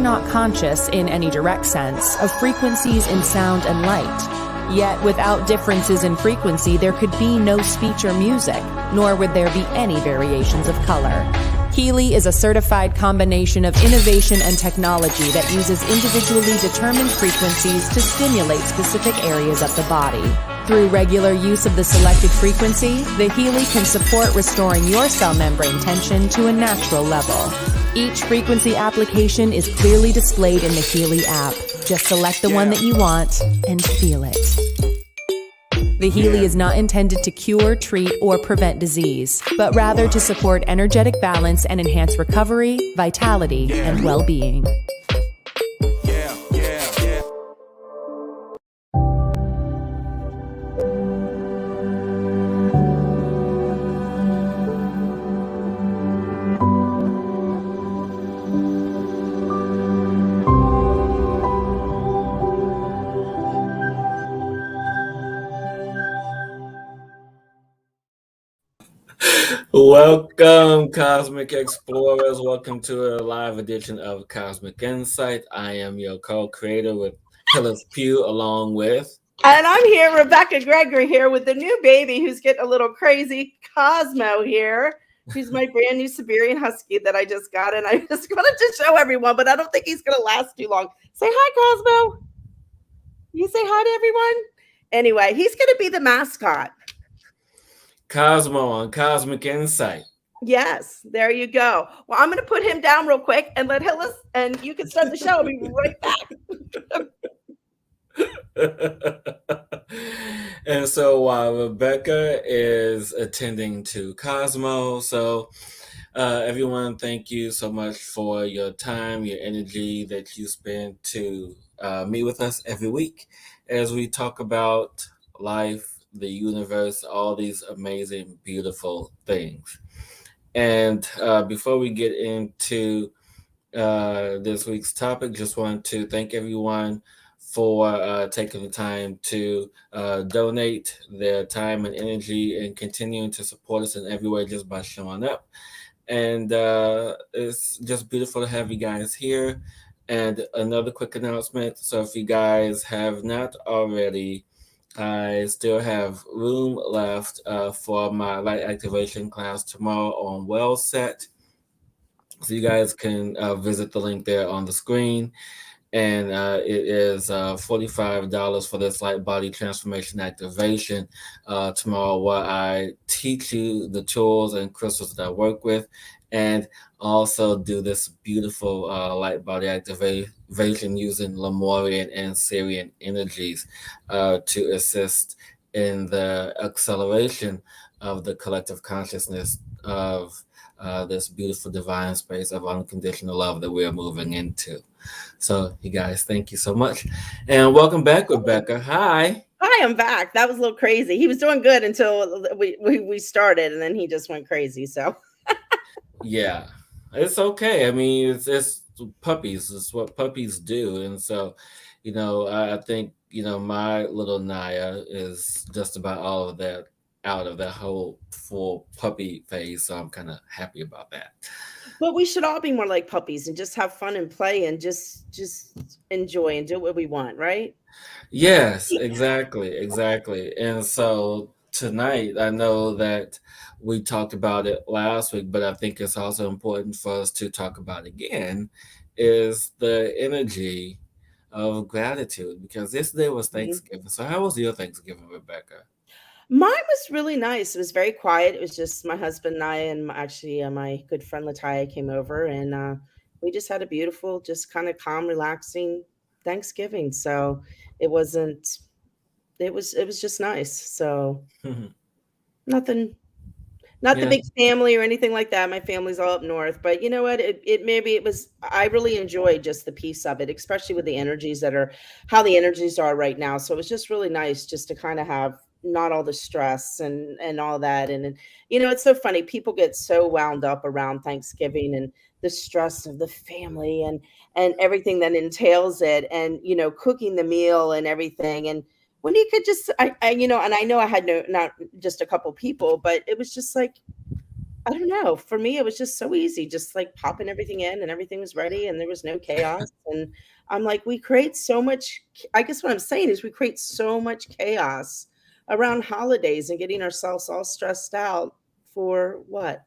not conscious in any direct sense of frequencies in sound and light. Yet without differences in frequency, there could be no speech or music, nor would there be any variations of color. Healy is a certified combination of innovation and technology that uses individually determined frequencies to stimulate specific areas of the body. Through regular use of the selected frequency, the Healy can support restoring your cell membrane tension to a natural level. Each frequency application is clearly displayed in the Healy app. Just select the one that you want and feel it. The Healy is not intended to cure, treat, or prevent disease, but rather to support energetic balance and enhance recovery, vitality, and well-being. Welcome, Cosmic Explorers. Welcome to a live edition of Cosmic Insight. I am your co-creator with Hillis, Pugh, along with... And I'm here, Rebecka, Gregory here with the new baby who's getting a little crazy, Cosmo here. He's my brand new Siberian Husky that I just got, and I just wanted to show everyone, but I don't think he's going to last too long. Say hi, Cosmo. You say hi to everyone? Anyway, he's going to be the mascot. Cosmo on Cosmic Insight. Yes, there you go. Well, I'm going to put him down real quick and let Hillis, and you can start the show. I'll be right back. And so while Rebecka is attending to Cosmo, so everyone, thank you so much for your time, your energy that you spend to meet with us every week as we talk about life, the universe, all these amazing, beautiful things. And before we get into this week's topic, just want to thank everyone for taking the time to donate their time and energy and continuing to support us in every way just by showing up. And it's just beautiful to have you guys here. And another quick announcement. So if you guys have not already, I still have room left for my light activation class tomorrow on Well Set. So you guys can visit the link there on the screen. And it is $45 for this light body transformation activation tomorrow, where I teach you the tools and crystals that I work with, and also do this beautiful light body activation using Lemurian and Syrian energies to assist in the acceleration of the collective consciousness of this beautiful divine space of unconditional love that we are moving into. So, you guys, thank you so much. And welcome back, Rebecka. Hi. Hi, I'm back. That was a little crazy. He was doing good until we started, and then he just went crazy. So, yeah, it's okay. I mean, it's puppies. It's what puppies do. And so, I think, my little Naya is just about all of that out of that whole full puppy phase. So I'm kind of happy about that. But we should all be more like puppies and just have fun and play and just enjoy and do what we want, right? Yes, exactly. And so tonight, I know that we talked about it last week, but I think it's also important for us to talk about again, is the energy of gratitude, because yesterday was Thanksgiving. So how was your Thanksgiving, Rebecka? Mine was really nice. It was very quiet. It was just my husband and I, and actually my good friend Lataya came over, and we just had a beautiful, just kind of calm, relaxing Thanksgiving. So it was just nice. So nothing, not the big family or anything like that. My family's all up north, but you know what? I really enjoyed just the piece of it, especially with the energies how the energies are right now. So it was just really nice just to kind of have not all the stress and all that. And it's so funny. People get so wound up around Thanksgiving and the stress of the family and everything that entails it, and cooking the meal and everything. And when you could just and I know I had not just a couple people, but it was just like, I don't know. For me, it was just so easy, just like popping everything in and everything was ready and there was no chaos. And I'm like, we create so much. I guess what I'm saying is we create so much chaos around holidays and getting ourselves all stressed out for what?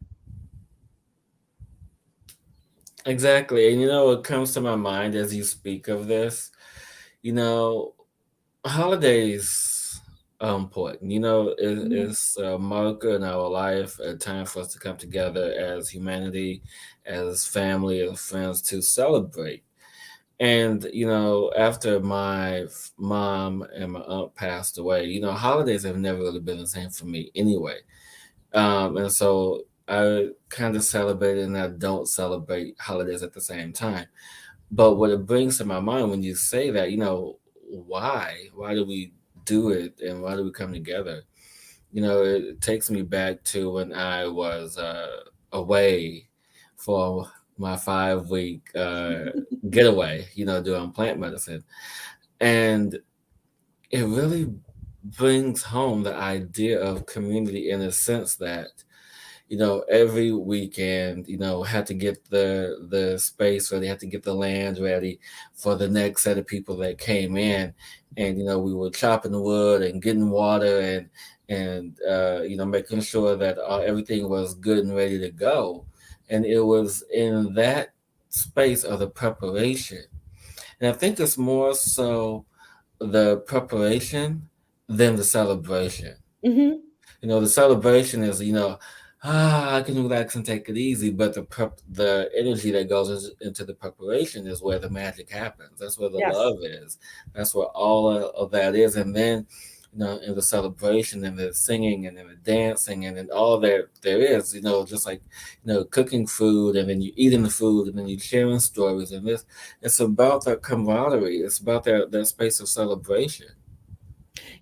Exactly. And what comes to my mind as you speak of this, you know, holidays are important. Mhm. It's a marker in our life, a time for us to come together as humanity, as family, as friends to celebrate. And, after my mom and my aunt passed away, holidays have never really been the same for me anyway. And so I kind of celebrate and I don't celebrate holidays at the same time. But what it brings to my mind when you say that, why? Why do we do it and why do we come together? It takes me back to when I was away for my 5 week getaway, doing plant medicine. And it really brings home the idea of community in a sense that every weekend, had to get the space ready, had to get the land ready for the next set of people that came in, and we were chopping the wood and getting water and making sure that everything was good and ready to go, and it was in that space of the preparation, and I think it's more so the preparation than the celebration. Mhm. The celebration is, I can relax and take it easy, but the energy that goes into the preparation is where the magic happens. That's where the Yes. love is. That's where all of that is. And then, in the celebration and the singing and then the dancing and then all that there is, just like, cooking food and then you eating the food and then you sharing stories and this, it's about that camaraderie. It's about that space of celebration.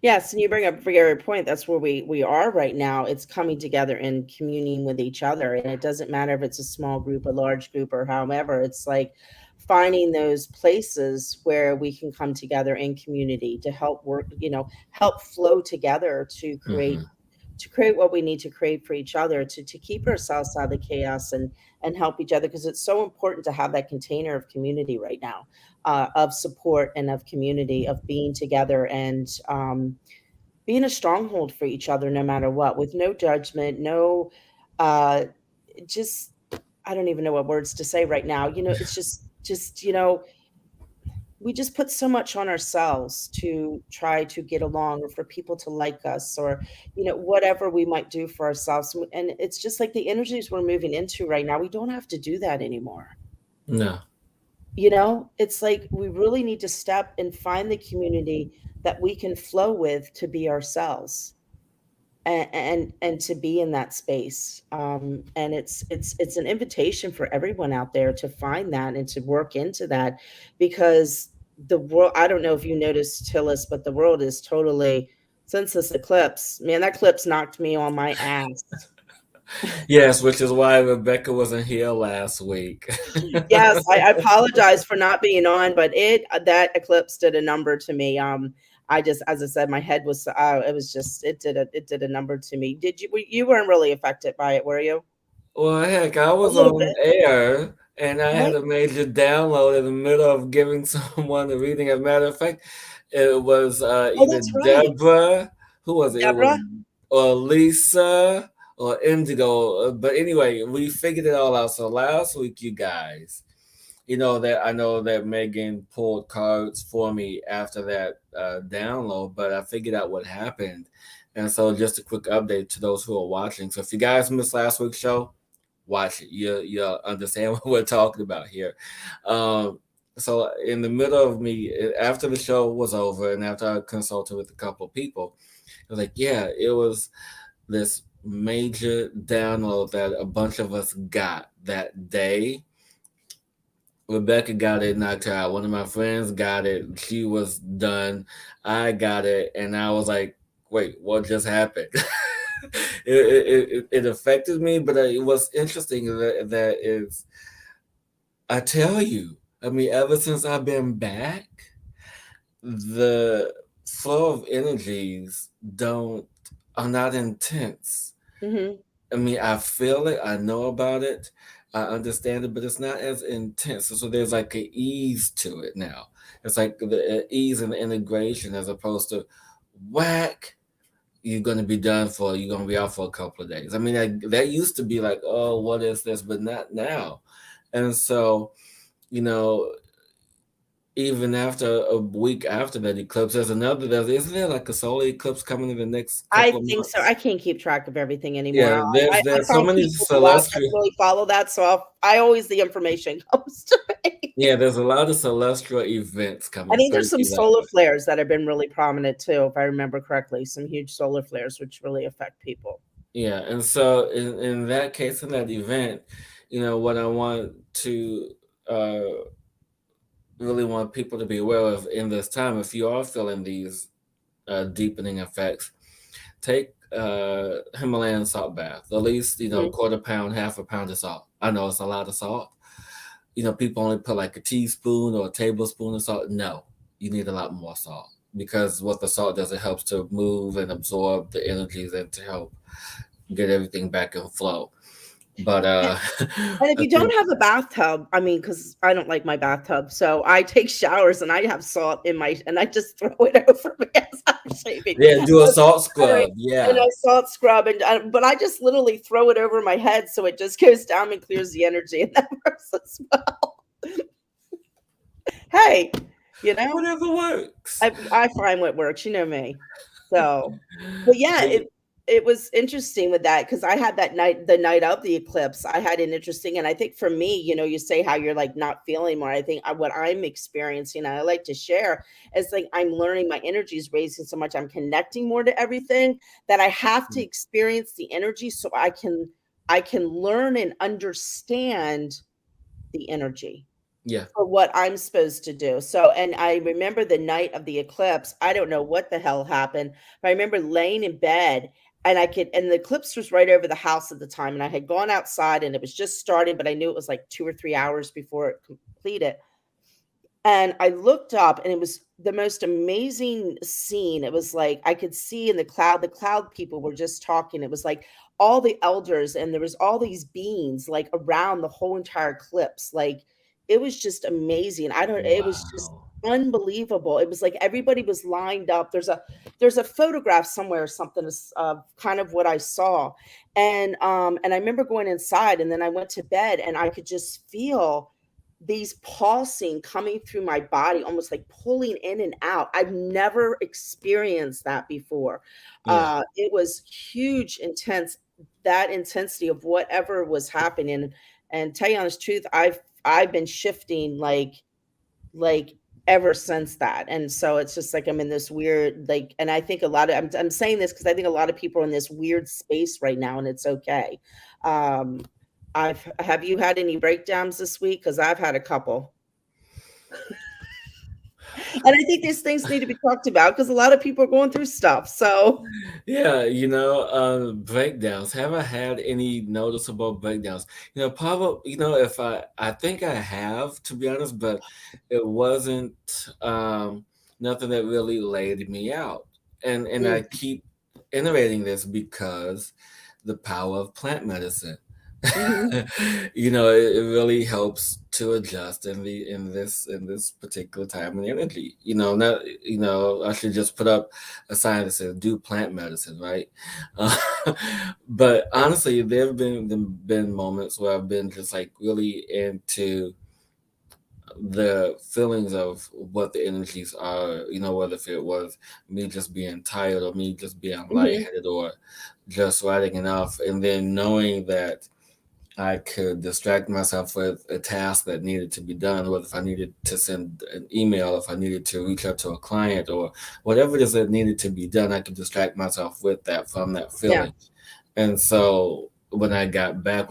Yes, and you bring up a very good point. That's where we are right now. It's coming together and communing with each other, and it doesn't matter if it's a small group, a large group, or however. It's like finding those places where we can come together in community to help work, help flow together Hmm. to create what we need to create for each other to keep ourselves out of the chaos and help each other because it's so important to have that container of community right now, of support and of community, of being together and being a stronghold for each other no matter what, with no judgment, no uh just I don't even know what words to say right now. It's just we just put so much on ourselves to try to get along or for people to like us or whatever we might do for ourselves, and it's just like the energies we're moving into right now, we don't have to do that anymore. No. It's like we really need to step and find the community that we can flow with to be ourselves and to be in that space, and it's an invitation for everyone out there to find that and to work into that because the world, I don't know if you noticed, Hillis, but the world is totally, since this eclipse, man, that eclipse knocked me on my ass. Yes, which is why Rebecca wasn't here last week. Yes, I apologize for not being on, but that eclipse did a number to me. I just, as I said, my head was, it was just, it did a number to me. You weren't really affected by it, were you? Well, heck, I A was little on bit, air and I had right? a major download in the middle of giving someone a reading. As a matter of fact, it was Oh, either that's right. Deborah, who was it? It was Deborah? or Lisa or Indigo. But anyway, we figured it all out. So last week, you guys, that I know that Megan pulled cards for me after that download, but I figured out what happened. And so just a quick update to those who are watching. So if you guys missed last week's show, watch it. You'll understand what we're talking about here. Um, so in the middle of me, after the show was over and after I consulted with a couple of people, I was like, yeah, it was this major download that a bunch of us got that day. Rebecca got it knocked her out. One of my friends got it. She was done. I got it, and I was like, "Wait, what just happened?" It affected me, but it was interesting that is. I tell you, I mean, ever since I've been back, the flow of energies don't are not intense. Mhm. I mean, I feel it, I know about it, I understand it, but it's not as intense. So there's like an ease to it now. It's like the ease and the integration as opposed to whack. You're going to be done for. You're going to be out for a couple of days. I mean, that used to be like, oh, what is this? But not now. And so, you know, even after a week after that eclipse, isn't there like a solar eclipse coming in the next I couple of think so. months? I can't keep track of everything anymore. Yeah, I there's so follow many people a lot that celestial. really follow that, so I always the information comes to me. Yeah, there's a lot of celestial events I coming think there's some through that solar way. flares that have been really prominent too, if I remember correctly. Some huge solar flares which really affect people. Yeah, and so in that case, in that event, what I want to uh, really want people to be aware of in this time, if you are feeling these deepening effects, take Himalayan salt bath, at least, Mhm. quarter pound, half a pound of salt. I know it's a lot of salt. People only put like a teaspoon or a tablespoon of salt. No, you need a lot more salt because what the salt does, it helps to move and absorb the energies and to help get everything back in flow. But And if I you don't think, have a bathtub, I mean, because I don't like my bathtub, so I take showers and I have salt in my and I just throw it over me as I'm shaving. yeah, do a salt Right, scrub. and Yeah, I salt scrub but I just literally throw it over my head so it just goes down and clears the energy, and that works as well. Hey, you know, whatever works. I find what works, you know me. So, but yeah, But it was interesting with that because I had that night, the night of the eclipse, I had an interesting, and I think for me, you say how you're like not feeling more. I think what I'm experiencing, and I like to share, is like I'm learning my energy is raising so much. I'm connecting more to everything that I have to experience the energy so I can learn and understand the energy yeah, for what I'm supposed to do. So, and I remember the night of the eclipse, I don't know what the hell happened, but I remember laying in bed and the eclipse was right over the house at the time. And I had gone outside and it was just starting, but I knew it was like 2 or 3 hours before it completed. And I looked up and it was the most amazing scene. It was like I could see in the cloud people were just talking. It was like all the elders and there was all these beings like around the whole entire eclipse. Like it was just amazing. I don't it was just wow, unbelievable. It was like everybody was lined up. There's a photograph somewhere or something of kind of what I saw. And I remember going inside and then I went to bed and I could just feel these pulsing coming through my body, almost like pulling in and out. I've never experienced that before. yeah, It was huge, intense, that intensity of whatever was happening. And tell you honest truth, I've been shifting like ever since that. And so it's just like I'm in this weird like, and I think a lot of I'm saying this because I think a lot of people are in this weird space right now, and it's okay. Um, have you had any breakdowns this week? Because I've had a couple. And I think these things need to be talked about because a lot of people are going through stuff. So yeah. Breakdowns. Have I had any noticeable breakdowns? Probably. If I think I have, to be honest, but it wasn't nothing that really laid me out. And I mm, keep iterating this because the power of plant medicine. mhm, It really helps to adjust in this particular time and energy. Not I should just put up a sign that says do plant medicine, right? Uh, but honestly, there have been moments where I've been just like really into the feelings of what the energies are, whether if it was me just being tired or me just being mhm, lightheaded or just writing enough, and then knowing that I could distract myself with a task that needed to be done, whether if I needed to send an email, if I needed to reach out to a client, or whatever it is that needed to be done, I could distract myself with that from that yeah, feeling. And so when I got back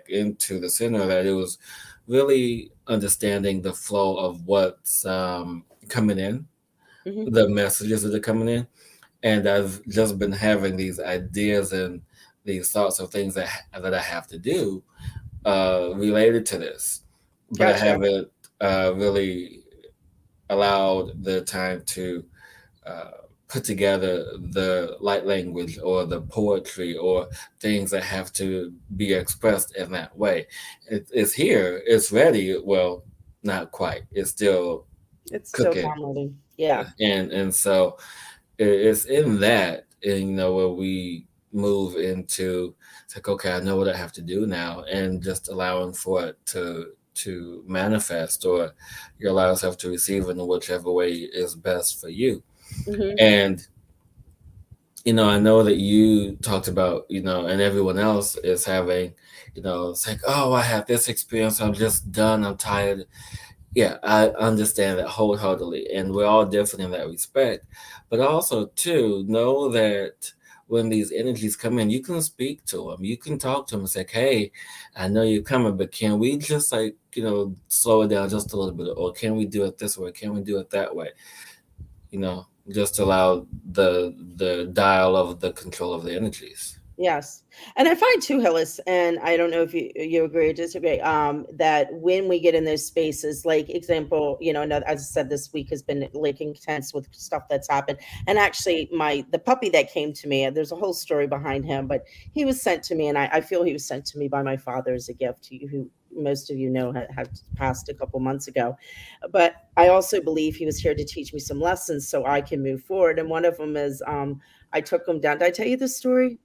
into the center of that, it was really understanding the flow of what's coming in, mhm, the messages that are coming in. And I've just been having these ideas and these thoughts of things that I have to do related to this, but I gotcha. haven't really allowed the time to uh, put together the light language or the poetry or things that have to be expressed in that way. It's here, it's ready. Well, not quite. It's still It's still cooking, downloading. Yeah. and so it's in that, and where we move into, it's like, okay, I know what I have to do now, and just allowing for it to manifest, or you allow yourself to receive it in whichever way is best for you. Hmm. And I know that you talked about, and everyone else is having, it's like, oh, I had this experience, I'm just done, I'm tired. Yeah, I understand that wholeheartedly, and we're all different in that respect. But also, too, know that when these energies come in, you can speak to them, you can talk to them and say, hey, I know you're coming, but can we just, like, slow it down just a little bit, or can we do it this way, can we do it that way? Just allow the dial of the control of the energies. Yes. And I find too, Hillis, and I don't know if you agree or disagree, that when we get in those spaces, like example, as I said, this week has been like intense with stuff that's happened. And actually the puppy that came to me, there's a whole story behind him, but he was sent to me, and I feel he was sent to me by my father as a gift, who most of you know had passed a couple months ago. But I also believe he was here to teach me some lessons so I can move forward. And one of them is, I took him down. Did I tell you this story?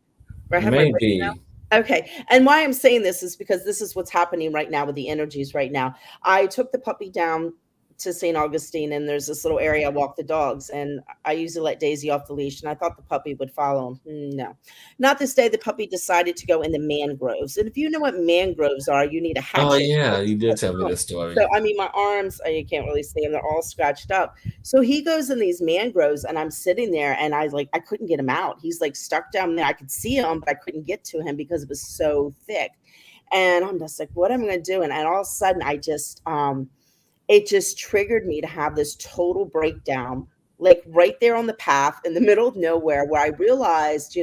Where I had my Maybe. breakdown? Okay. And why I'm saying this is because this is what's happening right now with the energies right now. I took the puppy down to St. Augustine, and there's this little area I walk the dogs, and I usually let Daisy off the leash, and I thought the puppy would follow him. No, not this day. The puppy decided to go in the mangroves, and if you know what mangroves are, you need a Oh hatchet yeah, to you did cut tell me them. this story. So I mean, my arms, you can't really see them; they're all scratched up. So he goes in these mangroves, and I'm sitting there, and I couldn't get him out. He's like stuck down there. I could see him, but I couldn't get to him because it was so thick. And I'm just like, what am I going to do? And all of a sudden, it just triggered me to have this total breakdown, like right there on the path in the middle of nowhere, where I realized,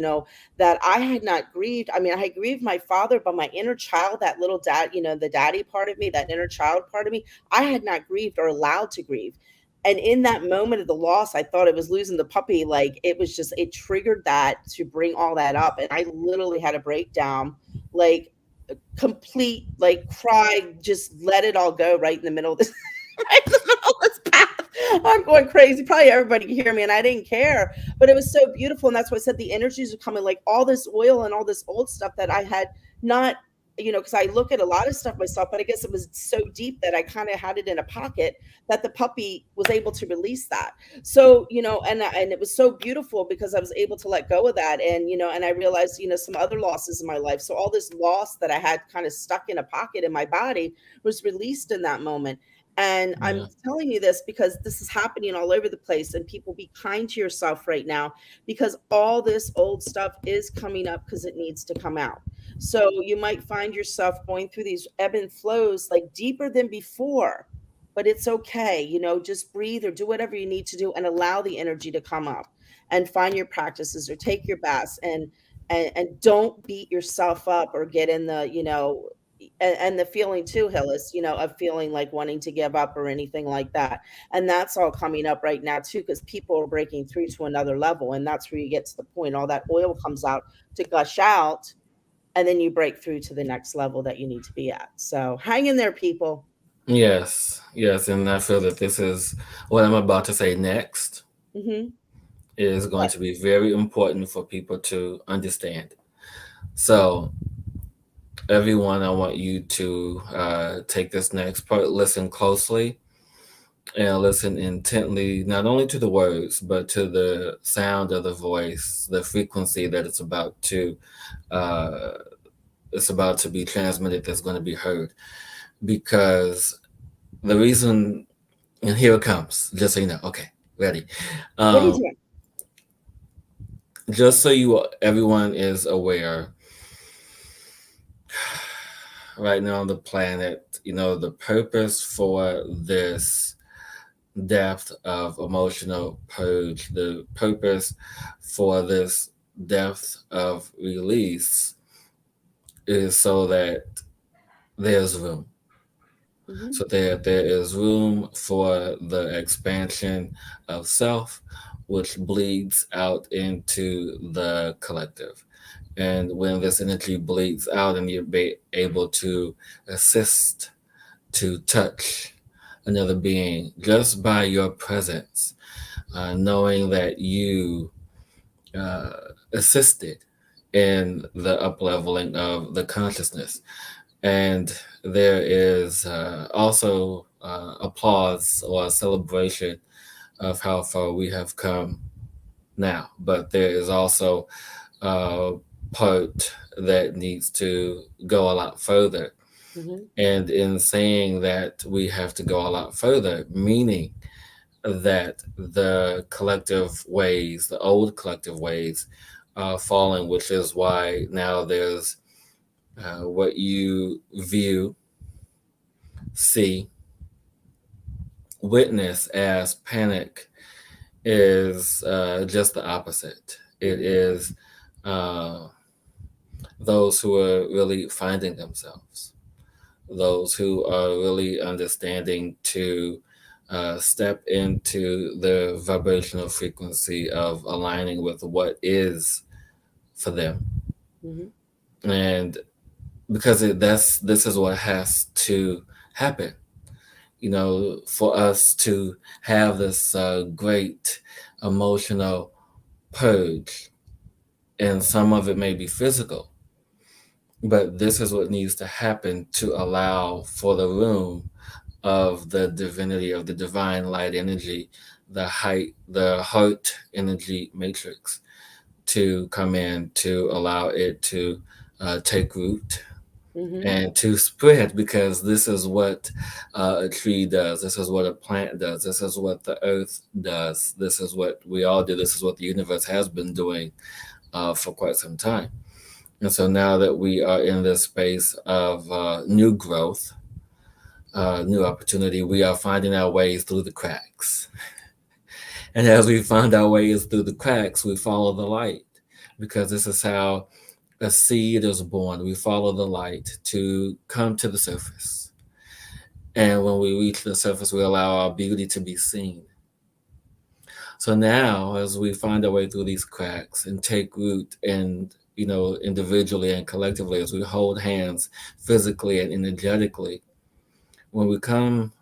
that I had not grieved. I mean, I had grieved my father, but my inner child, that little dad, the daddy part of me, that inner child part of me, I had not grieved or allowed to grieve. And in that moment of the loss, I thought it was losing the puppy. Like it triggered that to bring all that up. And I literally had a breakdown, like complete, like cry, just let it all go right in the middle of this right in the middle of this path. I'm going crazy. Probably everybody can hear me, and I didn't care. But it was so beautiful. And that's why I said the energies are coming, like all this oil and all this old stuff that I had not, because I look at a lot of stuff myself, but I guess it was so deep that I kind of had it in a pocket that the puppy was able to release that. So, and it was so beautiful because I was able to let go of that. And, and I realized, some other losses in my life. So all this loss that I had kind of stuck in a pocket in my body was released in that moment. And I'm Yeah. telling you this because this is happening all over the place. And people, be kind to yourself right now, because all this old stuff is coming up because it needs to come out. So you might find yourself going through these ebb and flows like deeper than before, but it's okay. Just breathe or do whatever you need to do and allow the energy to come up, and find your practices or take your baths, and don't beat yourself up or get in the, and the feeling too, Hillis, of feeling like wanting to give up or anything like that. And that's all coming up right now too, because people are breaking through to another level. And that's where you get to the point, all that oil comes out to gush out, and then you break through to the next level that you need to be at. So hang in there, people. Yes, yes, and I feel that this is what I'm about to say next Hmm. is going What? to be very important for people to understand. So, everyone, I want you to take this next part, listen closely, and listen intently, not only to the words, but to the sound of the voice, the frequency that uh, it's about to be transmitted, that's going to be heard. Because the reason, and here it comes, just so you know. Okay, ready. What are you Um, doing? just so everyone is aware, right now on the planet, the purpose for this depth of emotional purge, the purpose for this depth of release is so that there's room. Hmm. So there is room for the expansion of self, which bleeds out into the collective. And when this energy bleeds out and you're able to assist, to touch another being just by your presence, knowing that you uh, assisted in the upleveling of the consciousness. And there is also applause or celebration of how far we have come now. But there is also a part that needs to go a lot further. Hmm. And in saying that we have to go a lot further, meaning that the collective ways, the old collective ways, are falling, which is why now there's what you view, see, witness as panic is just the opposite. It is uh, those who are really finding themselves, those who are really understanding to step into the vibrational frequency of aligning with what is for them. Hmm. And because this is what has to happen, for us to have this great emotional purge. And some of it may be physical, but this is what needs to happen to allow for the room of the divinity, of the divine light energy, the heart energy matrix to come in, to allow it to take root Hmm. and to spread, because this is what a tree does, this is what a plant does, this is what the earth does, this is what we all do, this is what the universe has been doing for quite some time. And so now that we are in this space of new growth, new opportunity, we are finding our ways through the cracks. And as we find our ways through the cracks, we follow the light, because this is how a seed is born. We follow the light to come to the surface. And when we reach the surface, we allow our beauty to be seen. So now, as we find our way through these cracks and take root, and individually and collectively, as we hold hands physically and energetically, when we come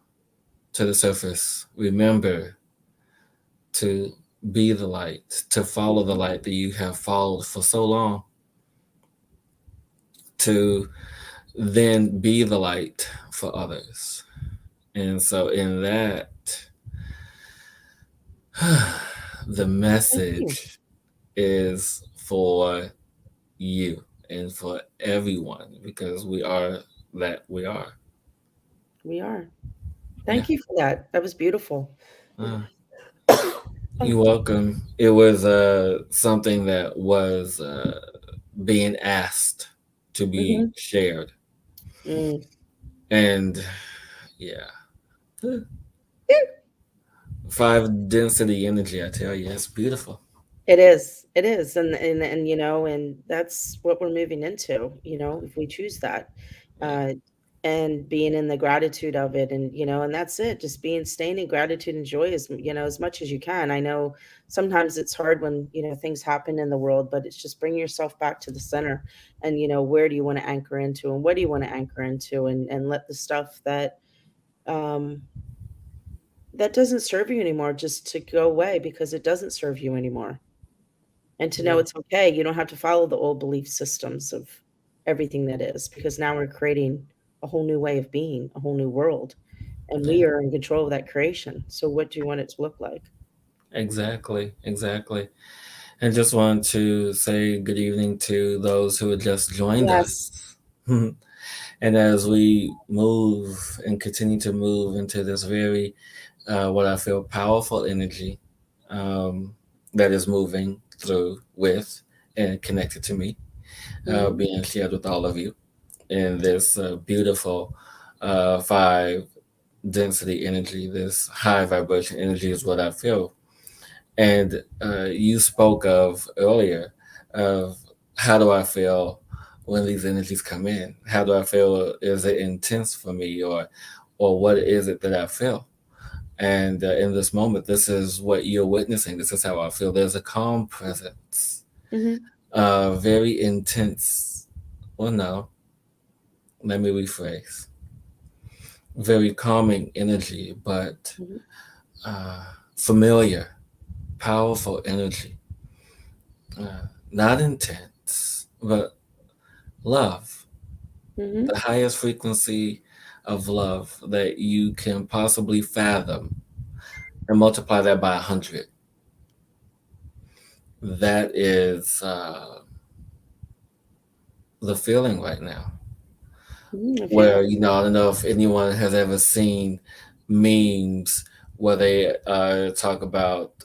to the surface, remember to be the light, to follow the light that you have followed for so long, to then be the light for others. And so, in that, the Thank you. message is for you and for everyone, because we are that we are. We are. Yeah. Thank you for that. That was beautiful. Uh, you're Oh. welcome. It was something that was being asked to be Hmm. shared. Mm. And yeah, 5 density energy, I tell you, it's beautiful. It is. It is. And and that's what we're moving into, if we choose that. Yeah. Uh and being in the gratitude of it, and and that's it. Just staying in gratitude and joy as much as you can. I know sometimes it's hard when, things happen in the world, but it's just bring yourself back to the center, and where do you want to anchor into, and what do you want to anchor into, and let the stuff um that doesn't serve you anymore just to go away, because it doesn't serve you anymore. And to know Yeah. it's okay, you don't have to follow the old belief systems of everything that is, because now we're creating a whole new way of being, a whole new world, and we Yeah. are in control of that creation. So what do you want it to look like? Exactly. Exactly. And just want to say good evening to those who had just joined Yes. us. And as we move and continue to move into this very, what I feel, powerful energy um, that is moving through, with, and connected to me, Mhm. being shared with all of you in this beautiful 5 density energy, this high vibration energy is what I feel. And you spoke of earlier of how do I feel when these energies come in? How do I feel? Is it intense for me, or what is it that I feel? And in this moment, this is what you're witnessing. This is how I feel. There's a calm presence, very intense. Well, no, let me rephrase. Very calming energy, but familiar, powerful energy. Not intense, but love. Mm-hmm. The highest frequency of love that you can possibly fathom, and multiply that by 100. That is the feeling right now. I feel Where, it. I don't know if anyone has ever seen memes where they talk about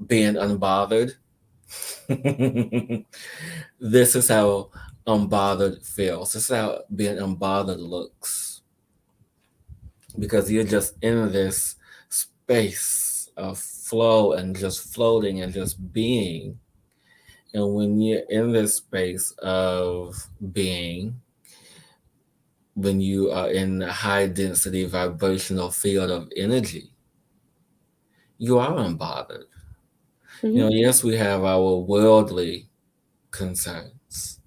being unbothered. This is how unbothered feels. This is how being unbothered looks. Because you're just in this space of flow and just floating and just being. And when you're in this space of being, when you are in a high density vibrational field of energy, you are unbothered. Mm-hmm. Yes, we have our worldly concerns.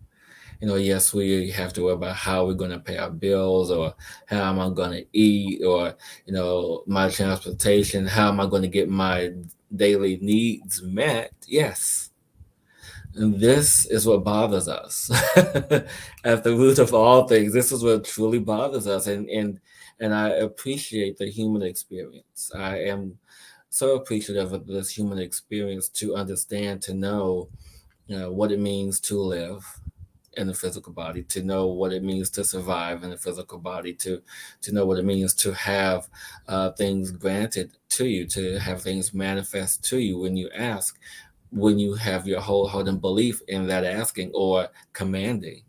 Yes, we have to worry about how we're going to pay our bills, or how am I going to eat, or, my transportation, how am I going to get my daily needs met? Yes. And this is what bothers us. At the root of all things, this is what truly bothers us. And I appreciate the human experience. I am so appreciative of this human experience, to understand, to know, what it means to live in the physical body, to know what it means to survive in the physical body, to know what it means to have things granted to you, to have things manifest to you when you ask, when you have your wholehearted belief in that asking, or commanding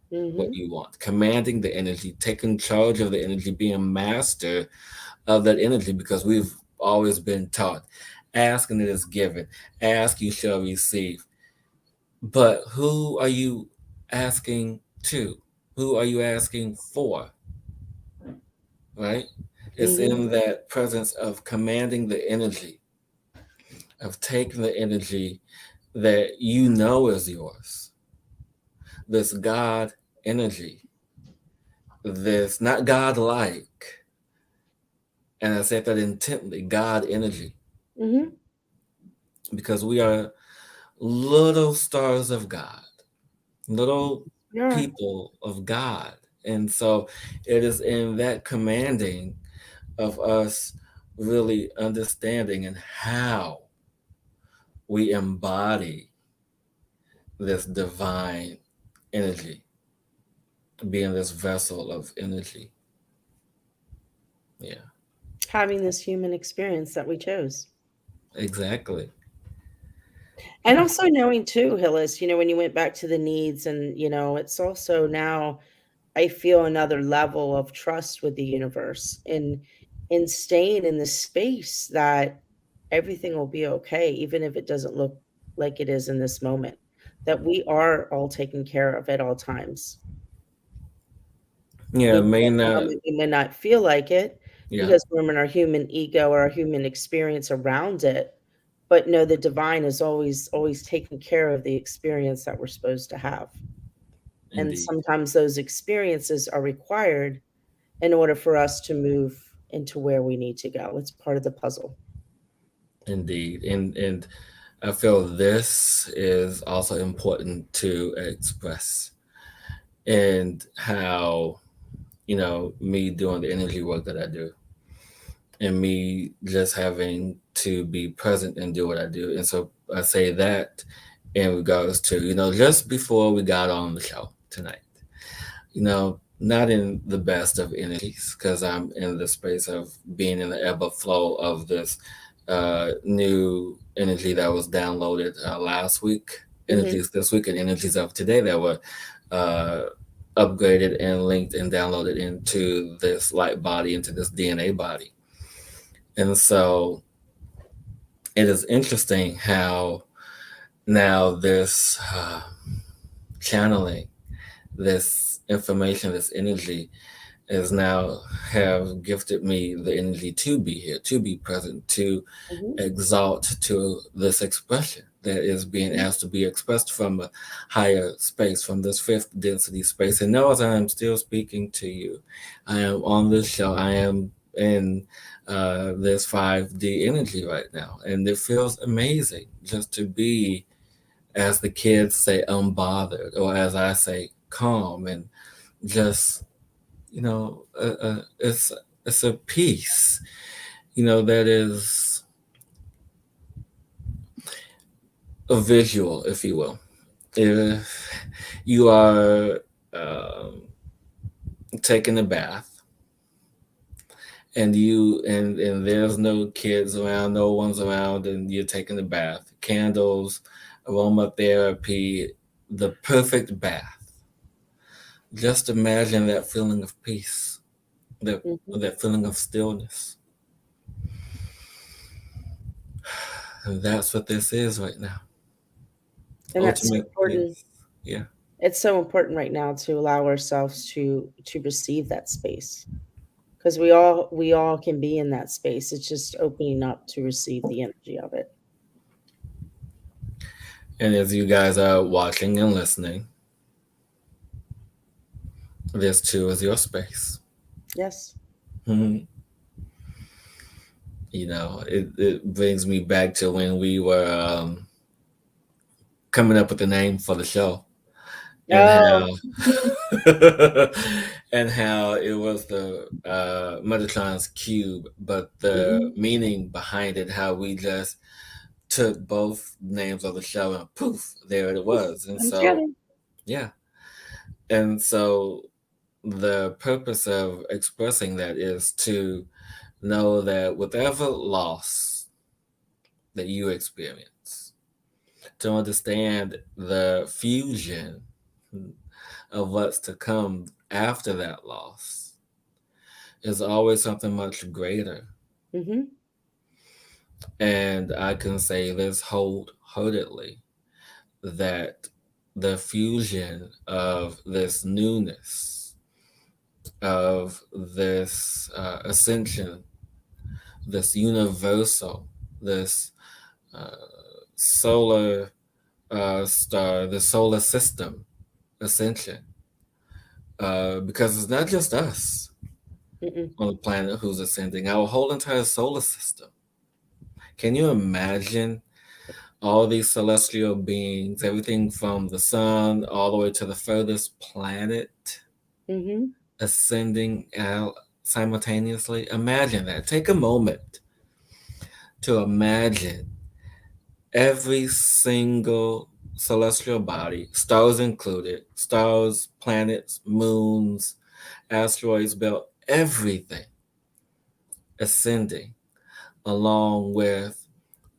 what Mm-hmm. you want, commanding the energy, taking charge of the energy, being master of that energy, because we've always been taught, ask and it is given, ask you shall receive. But who are you asking to? Who are you asking for? Right? It's Mm-hmm. in that presence of commanding the energy, of taking the energy that is yours, this God energy, this not God like, and I said that intently, God energy, Mm-hmm. because we are little stars of God, little Yeah. people of God. And so it is in that commanding of us really understanding and how we embody this divine energy, being this vessel of energy. Yeah, Having this human experience that we chose. exactly. And also knowing too, Hillis, when you went back to the needs, and it's also now I feel another level of trust with the universe, in staying in the space that everything will be okay, even if it doesn't look like it is in this moment. That we are all taken care of at all times. Yeah, Even may though at the not. moment we may not feel like it, Yeah, because we're in our human ego or our human experience around it. But no, the divine is always taking care of the experience that we're supposed to have. And indeed. sometimes those experiences are required in order for us to move into where we need to go. It's part of the puzzle. Indeed. And I feel this is also important to express, and how, me doing the energy work that I do, and me just having to be present and do what I do. And so I say that in regards to, just before we got on the show tonight, not in the best of energies, because I'm in the space of being in the ebb and flow of this new energy that was downloaded last week, Mhm, energies this week, and energies of today that were uh, upgraded and linked and downloaded into this light body, into this DNA body. And so it is interesting how now this channeling, this information, this energy is now have gifted me the energy to be here, to be present, to Mhm, exalt to this expression that is being mhm, asked to be expressed from a higher space, from this fifth density space. And know as I am still speaking to you, I am on this show, I am in this 5D energy right now. And it feels amazing just to be, as the kids say, unbothered, or as I say, calm, and just, it's a peace, that is a visual, if you will. If you are um, taking a bath and and there's no kids around, no one's around, and you're taking a bath, candles, aromatherapy, the perfect bath. Just imagine that feeling of peace, that mhm. that feeling of stillness. And that's what this is right now. And that's so Ultimate important. peace. Yeah. It's so important right now to allow ourselves to receive that space, because we all can be in that space. It's just opening up to receive the energy of it. And as you guys are watching and listening, this too is your space. Yes. Mhm. It brings me back to when we were coming up with the name for the show, and Oh. how and how it was the Metatron's cube, but the Mhm. meaning behind it, how we just took both names of the show and poof, there it Poof, was. And I'm so, together. yeah, and so the purpose of expressing that is to know that whatever loss that you experience, to understand the fusion of what's to come after that loss is always something much greater. Mhm. And I can say this wholeheartedly, that the fusion of this newness, of this ascension, this universal, this uh, solar star, the solar system ascension, because it's not just us Mm-mm. on the planet who's ascending, our whole entire solar system. Can you imagine all these celestial beings, everything from the sun all the way to the furthest planet, Mhm. ascending out simultaneously? Imagine that. Take a moment to imagine every single celestial body, stars included, stars, planets, moons, asteroids belt, everything ascending along with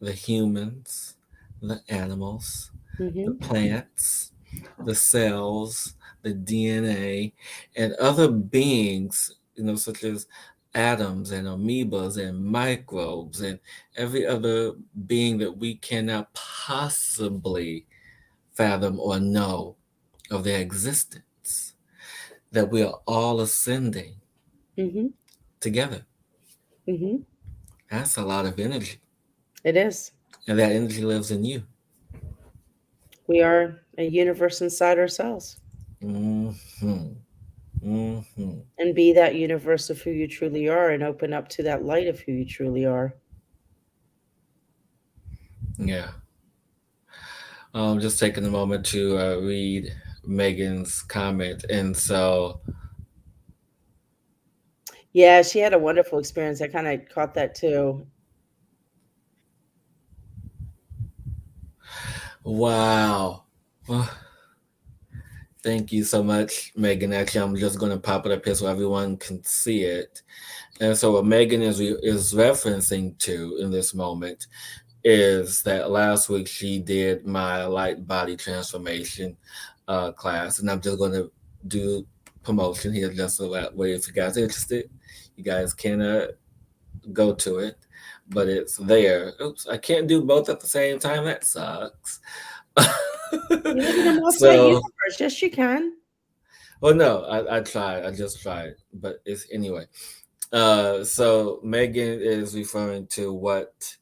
the humans, the animals, the Mhm. plants, the cells, the DNA, and other beings, such as atoms and amoebas and microbes and every other being that we cannot possibly fathom or know of their existence, that we are all ascending Mhm. together. Mhm. That's a lot of energy. It is. And that energy lives in you. We are a universe inside ourselves, Hmm. Hmm. and be that universe of who you truly are and open up to that light of who you truly are. Yeah. Just taking a moment to read Megan's comment. And so, Yeah, she had a wonderful experience. I kind of caught that too. wow. Well, thank you so much, Megan. Actually, I'm just going to pop it up here so everyone can see it. And so, what Megan is referencing to in this moment is that last week she did my light body transformation class, and I'm just going to do promotion here just so that way if you guys are interested, you guys can go to it, but it's there. Oops, I can't do both at the same time. That sucks. You live in a multi So universe. Yes, you can. Well, no, I tried. I just tried, but it's anyway. So Megan is referring to what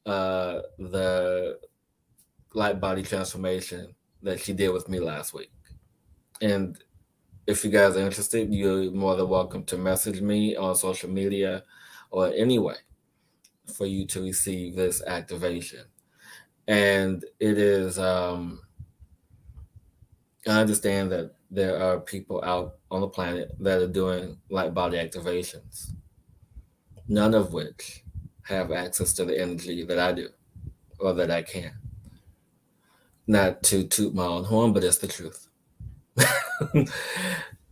the light body transformation that she did with me last week. And if you guys are interested, you're more than welcome to message me on social media or anyway for you to receive this activation. And it is, I understand that there are people out on the planet that are doing light body activations, none of which have access to the energy that I do or that I can. Not to toot my own horn, but it's the truth.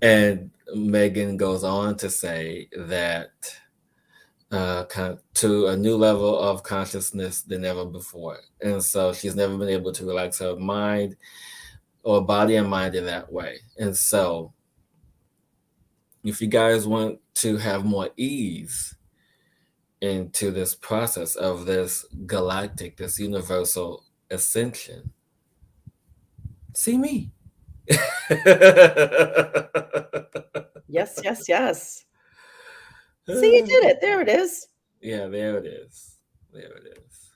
And Megan goes on to say that to a new level of consciousness than ever before. And so she's never been able to relax her mind or body and mind in that way. And so if you guys want to have more ease into this process of this galactic, this universal ascension, see me. Yes, yes, yes. See, you did it. There it is. Yeah, there it is. There it is.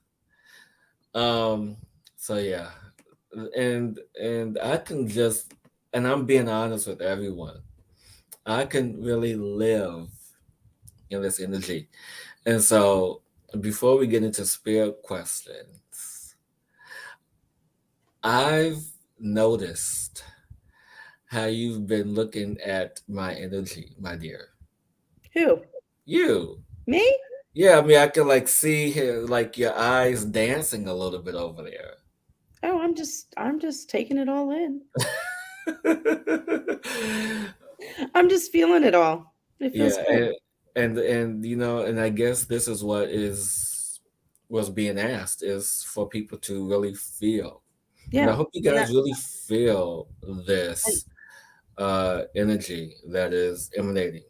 So yeah. And I can just, and I'm being honest with everyone, I can really live in this energy. And so before we get into spirit questions, I've noticed how you've been looking at my energy, my dear. Who? You. Me? Yeah, I mean, I can like see here, like your eyes dancing a little bit over there. Oh, I'm just taking it all in. I'm just feeling it all. It feels Yeah, good. and you know, and I guess this is what was being asked is for people to really feel. And I Yeah. hope you And guys that really feel and, this energy that is emanating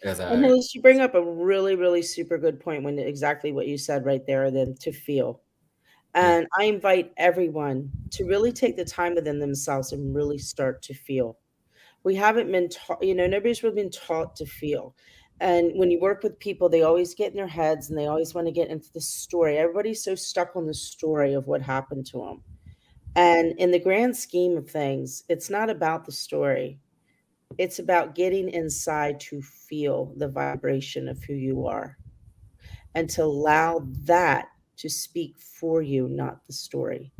as and I Hillis, you bring up a really, really super good point when exactly what you said right there, then to feel. yeah. And I invite everyone to really take the time within themselves and really start to feel. We haven't been taught, nobody's really been taught to feel. And when you work with people, they always get in their heads and they always want to get into the story. Everybody's so stuck on the story of what happened to them. And in the grand scheme of things, it's not about the story. It's about getting inside to feel the vibration of who you are and to allow that to speak for you, not the story.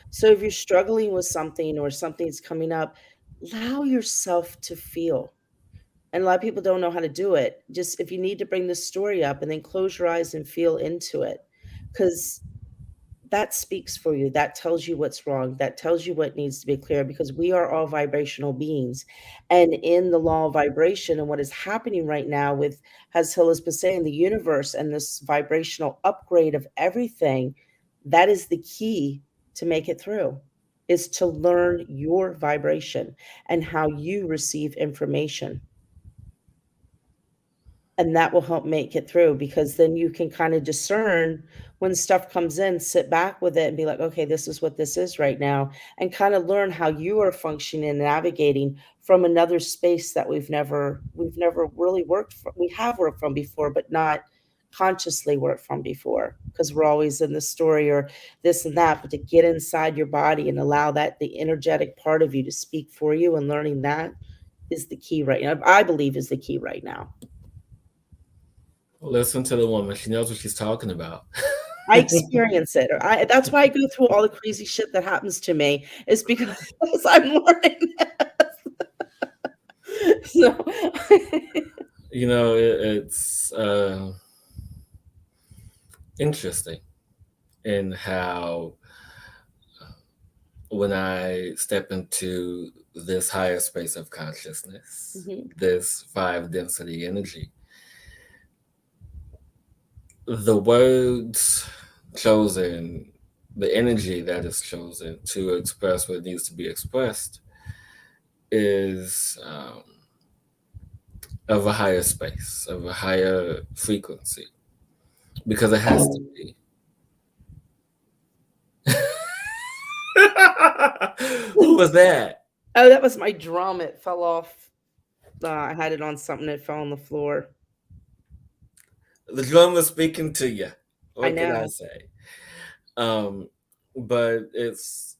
So if you're struggling with something or something's coming up, allow yourself to feel. And a lot of people don't know how to do it. Just if you need to bring the story up and then close your eyes and feel into it, because that speaks for you. That tells you what's wrong. That tells you what needs to be clear because we are all vibrational beings. And in the law of vibration and what is happening right now with, as Hill has been saying, the universe and this vibrational upgrade of everything, that is the key to make it through, is to learn your vibration and how you receive information, and that will help make it through because then you can kind of discern when stuff comes in, sit back with it and be like, okay, this is what this is right now, and kind of learn how you are functioning and navigating from another space that we've never really worked from. We have worked from before, but not consciously worked from before because we're always in the story or this and that. But to get inside your body and allow that the energetic part of you to speak for you and learning that is the key right now. I believe is the key right now. Listen to the woman. She knows what she's talking about. I experience it. That's why I go through all the crazy shit that happens to me is because I'm learning this. So You know, it's interesting in how when I step into this higher space of consciousness, Mhm. this five density energy, the words chosen, the energy that is chosen to express what needs to be expressed is of a higher space, of a higher frequency, because it has to be. Who was that? Oh, that was my drum. It fell off. I had it on something. It fell on the floor. The drum was speaking to you. I What can I know. say? Um, but it's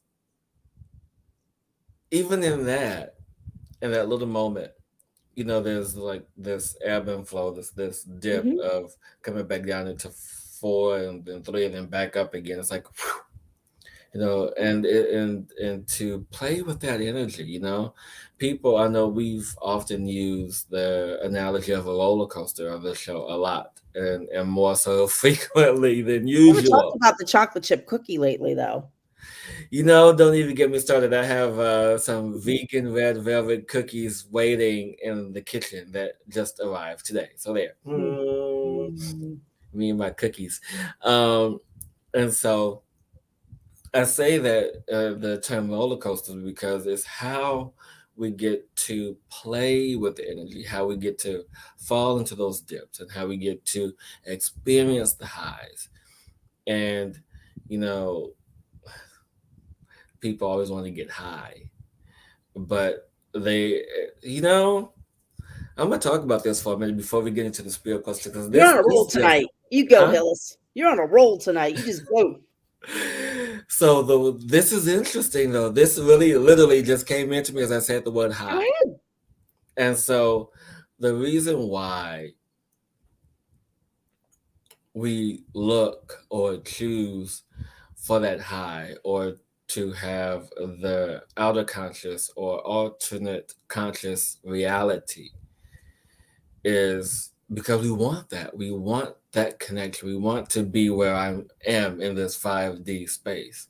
even in that little moment, there's like this ebb and flow, this dip Hmm. of coming back down into four and then three and then back up again. It's like, whew, and to play with that energy, people, I know we've often used the analogy of a roller coaster on this show a lot, and more so frequently than We haven't talked usual. about the chocolate chip cookie lately, though. Don't even get me started. I have some vegan red velvet cookies waiting in the kitchen that just arrived today. So there. Mhm. Me and my cookies. Um, and so I say that the term roller coaster because it's how we get to play with the energy, how we get to fall into those dips, and how we get to experience the highs. And, you know, people always want to get high, but I'm going to talk about this for a minute before we get into the spirit question because You're this on a roll is just, tonight. You go, huh? Hillis. You're on a roll tonight. You just go. So this is interesting though. This really literally just came into me as I said the word Go high. ahead. And so the reason why we look or choose for that high or to have the outer conscious or alternate conscious reality is because we want that. We want that connection. We want to be where I am in this 5D space.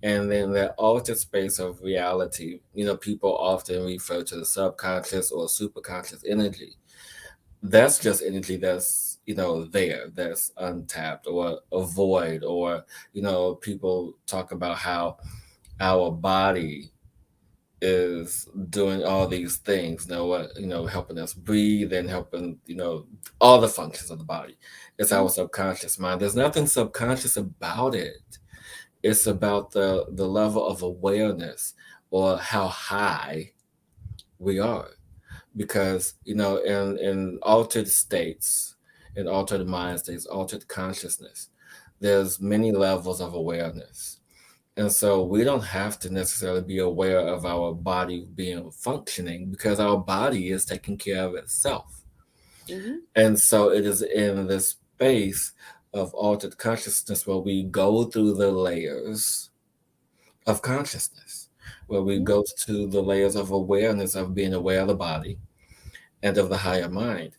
And then that altered space of reality, people often refer to the subconscious or superconscious energy. That's just energy that's, there, that's untapped or a void, or, people talk about how our body is doing all these things, helping us breathe and helping, all the functions of the body. It's Mhm. our subconscious mind. There's nothing subconscious about it. It's about the level of awareness or how high we are. Because, in altered states, in altered mind states, altered consciousness, there's many levels of awareness. And so we don't have to necessarily be aware of our body being functioning because our body is taking care of itself. Mhm. And so it is in this space of altered consciousness where we go through the layers of consciousness, where we Mhm. go to the layers of awareness of being aware of the body and of the higher mind.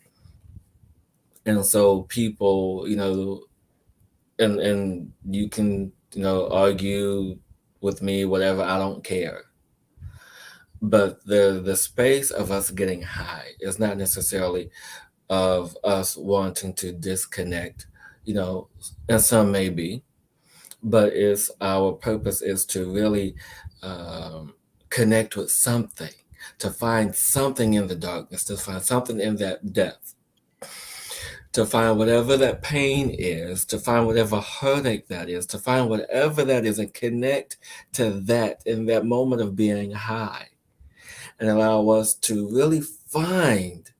And so people, and you can, argue with me, whatever, I don't care. But the space of us getting high is not necessarily of us wanting to disconnect, you know, and some may be, but it's our purpose is to really connect with something, to find something in the darkness, to find something in that depth, to find whatever that pain is, to find whatever heartache that is, to find whatever that is, and connect to that in that moment of being high, and allow us to really find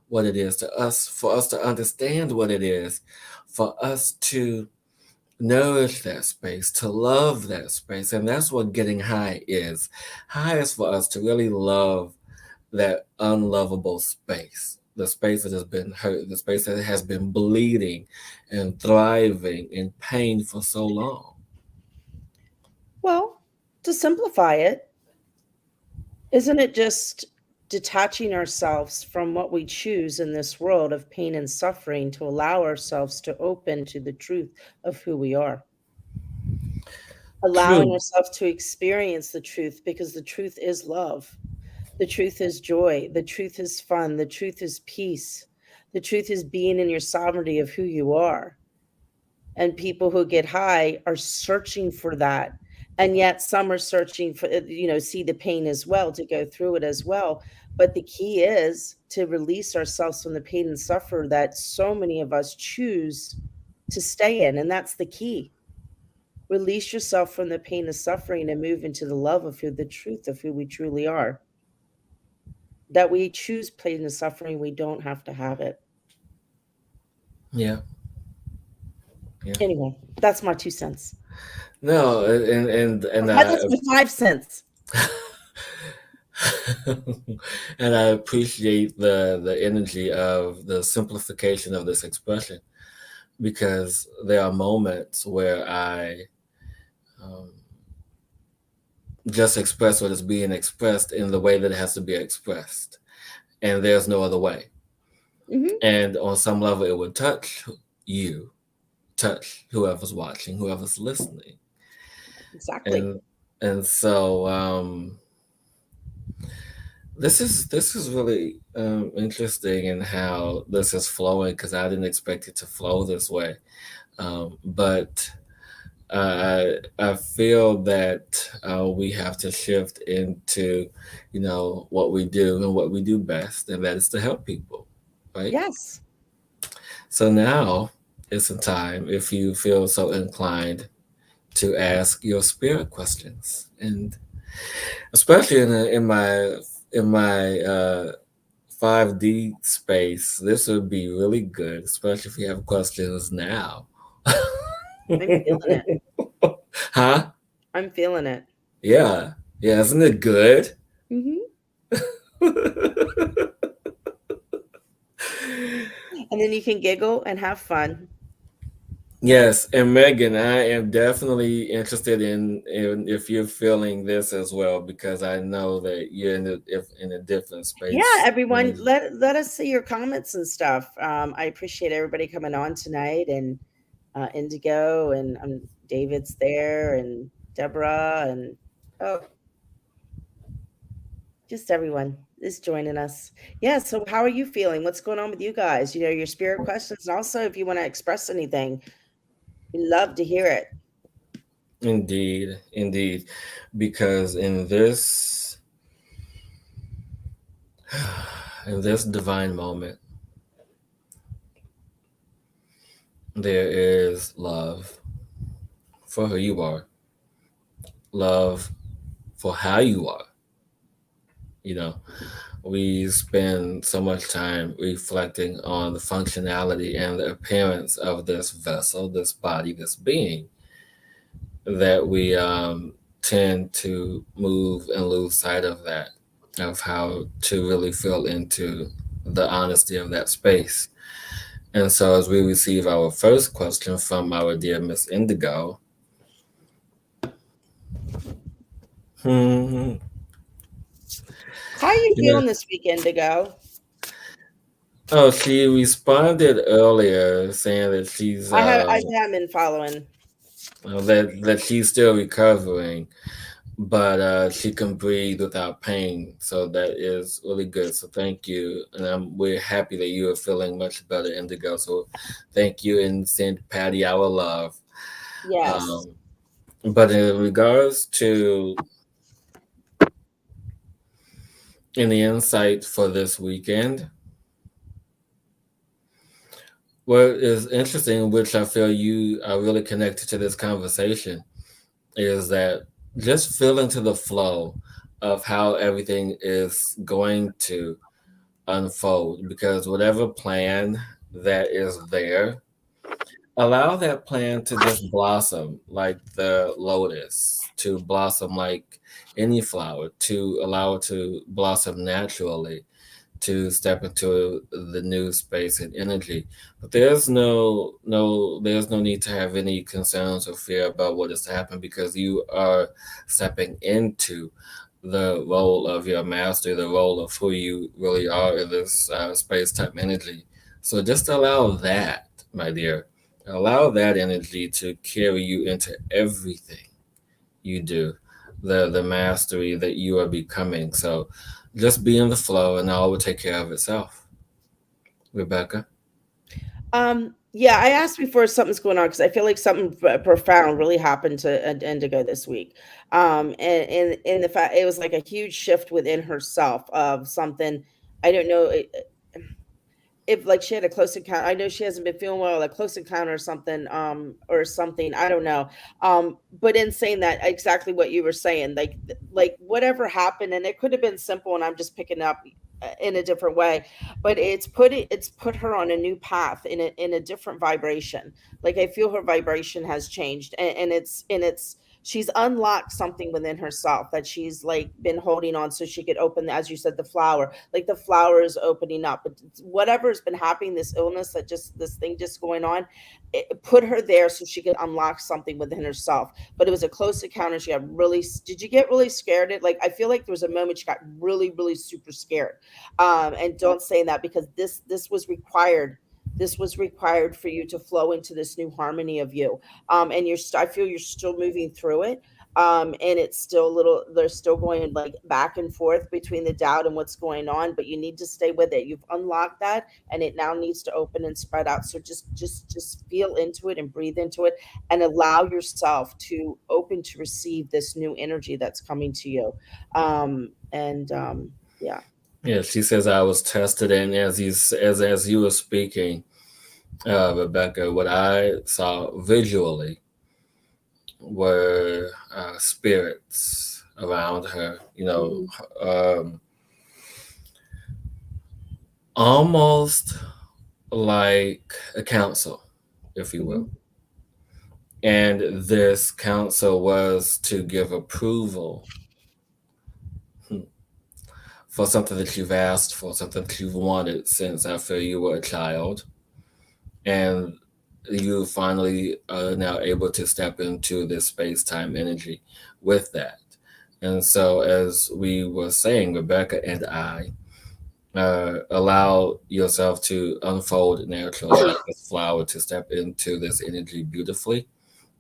what it is to us, for us to understand what it is, for us to nourish that space, to love that space. And that's what getting high is. High is for us to really love that unlovable space, the space that has been hurt, the space that has been bleeding and thriving in pain for so long. Well, to simplify it, isn't it just detaching ourselves from what we choose in this world of pain and suffering to allow ourselves to open to the truth of who we are? Allowing True. ourselves to experience the truth because the truth is love. The truth is joy. The truth is fun. The truth is peace. The truth is being in your sovereignty of who you are. And people who get high are searching for that. And yet some are searching for, see the pain as well, to go through it as well. But the key is to release ourselves from the pain and suffer that so many of us choose to stay in. And that's the key. Release yourself from the pain and suffering and move into the love of who the truth of who we truly are. that we choose pain and suffering, we don't have to have it. Yeah, yeah. Anyway, that's my 2 cents. No, and That's my 5 cents. and I appreciate the energy of the simplification of this expression, because there are moments where I um, just express what is being expressed in the way that it has to be expressed, and there's no other way. Hmm. And on some level, it would touch you, touch whoever's watching, whoever's listening, Exactly. and so this is really interesting in how this is flowing, because I didn't expect it to flow this way. But I feel that we have to shift into, what we do and what we do best, and that is to help people, right? Yes. So now it's a time, if you feel so inclined, to ask your spirit questions, and especially in my 5D space, this would be really good, especially if you have questions now. I'm feeling it. Huh? I'm feeling it. Yeah. Yeah, isn't it good? Hmm. And then you can giggle and have fun. Yes, and Megan, I am definitely interested in if you're feeling this as well, because I know that you're in a different Yeah, space. everyone, let us see your comments and stuff. I appreciate everybody coming on tonight, and Indigo, and David's there, and Deborah, and oh, just everyone is joining us. Yeah. So, how are you feeling? What's going on with you guys? Your spirit questions, and also if you want to express anything, we love to hear it. Indeed, indeed, because in this divine moment, there is love for who you are, love for how you are. You know, we spend so much time reflecting on the functionality and the appearance of this vessel, this body, this being, that we tend to move and lose sight of that, of how to really feel into the honesty of that space. And so, as we receive our first question from our dear Miss Indigo, you How are you know, feeling this weekend, Indigo? oh, she responded earlier saying that she's I haven't been following. that she's still recovering, but she can breathe without pain. So that is really good. So thank you, and we're happy that you are feeling much better, Indigo. So thank you, and send Patty our love. Yes. Um, but in regards to any insight for this weekend, what is interesting, which I feel you are really connected to this conversation, is that just feel into the flow of how everything is going to unfold, because whatever plan that is there, allow that plan to just blossom like the lotus, to blossom like any flower, to allow it to blossom naturally, to step into the new space and energy. But there's no need to have any concerns or fear about what is to happen, because you are stepping into the role of your master, the role of who you really are in this space time energy. So just allow that, my dear. Allow that energy to carry you into everything you do, the mastery that you are becoming. So just be in the flow, and all will take care of itself. Rebecca. Yeah, I asked before if something's going on because I feel like something profound really happened to Indigo this week. And in the fact it was like a huge shift within herself of something. I don't know if like she had a close encounter. I know she hasn't been feeling well, a close encounter or something. I don't know. But in saying that, exactly what you were saying, like whatever happened, and it could have been simple, and I'm just picking up. in a different way, but it's put her on a new path in a different vibration. Like I feel her vibration has changed, and it's she's unlocked something within herself that she's like been holding on so she could open, as you said, the flower. Like the flower is opening up, but whatever's been happening, this illness, that just this thing just going on, it put her there so she could unlock something within herself. But it was a close encounter. She got really, did you get really scared? Like I feel like there was a moment she got really, really super scared. And don't say that, because this was required. This was required for you to flow into this new harmony of you. And I feel you're still moving through it. And it's still a little, they're still going like back and forth between the doubt and what's going on, but you need to stay with it. You've unlocked that, and it now needs to open and spread out. So just feel into it and breathe into it, and allow yourself to open to receive this new energy that's coming to you. Yeah. Yeah, she says I was tested, and as you were speaking, Rebecca, what I saw visually were spirits around her. Mhm. Um, almost like a council, if you will. Mhm. And this council was to give approval for something that you've asked for, something that you've wanted since I feel you were a child. And you finally are now able to step into this space time energy with that. And so, as we were saying, Rebecca and I, allow yourself to unfold naturally like this flower, to step into this energy beautifully.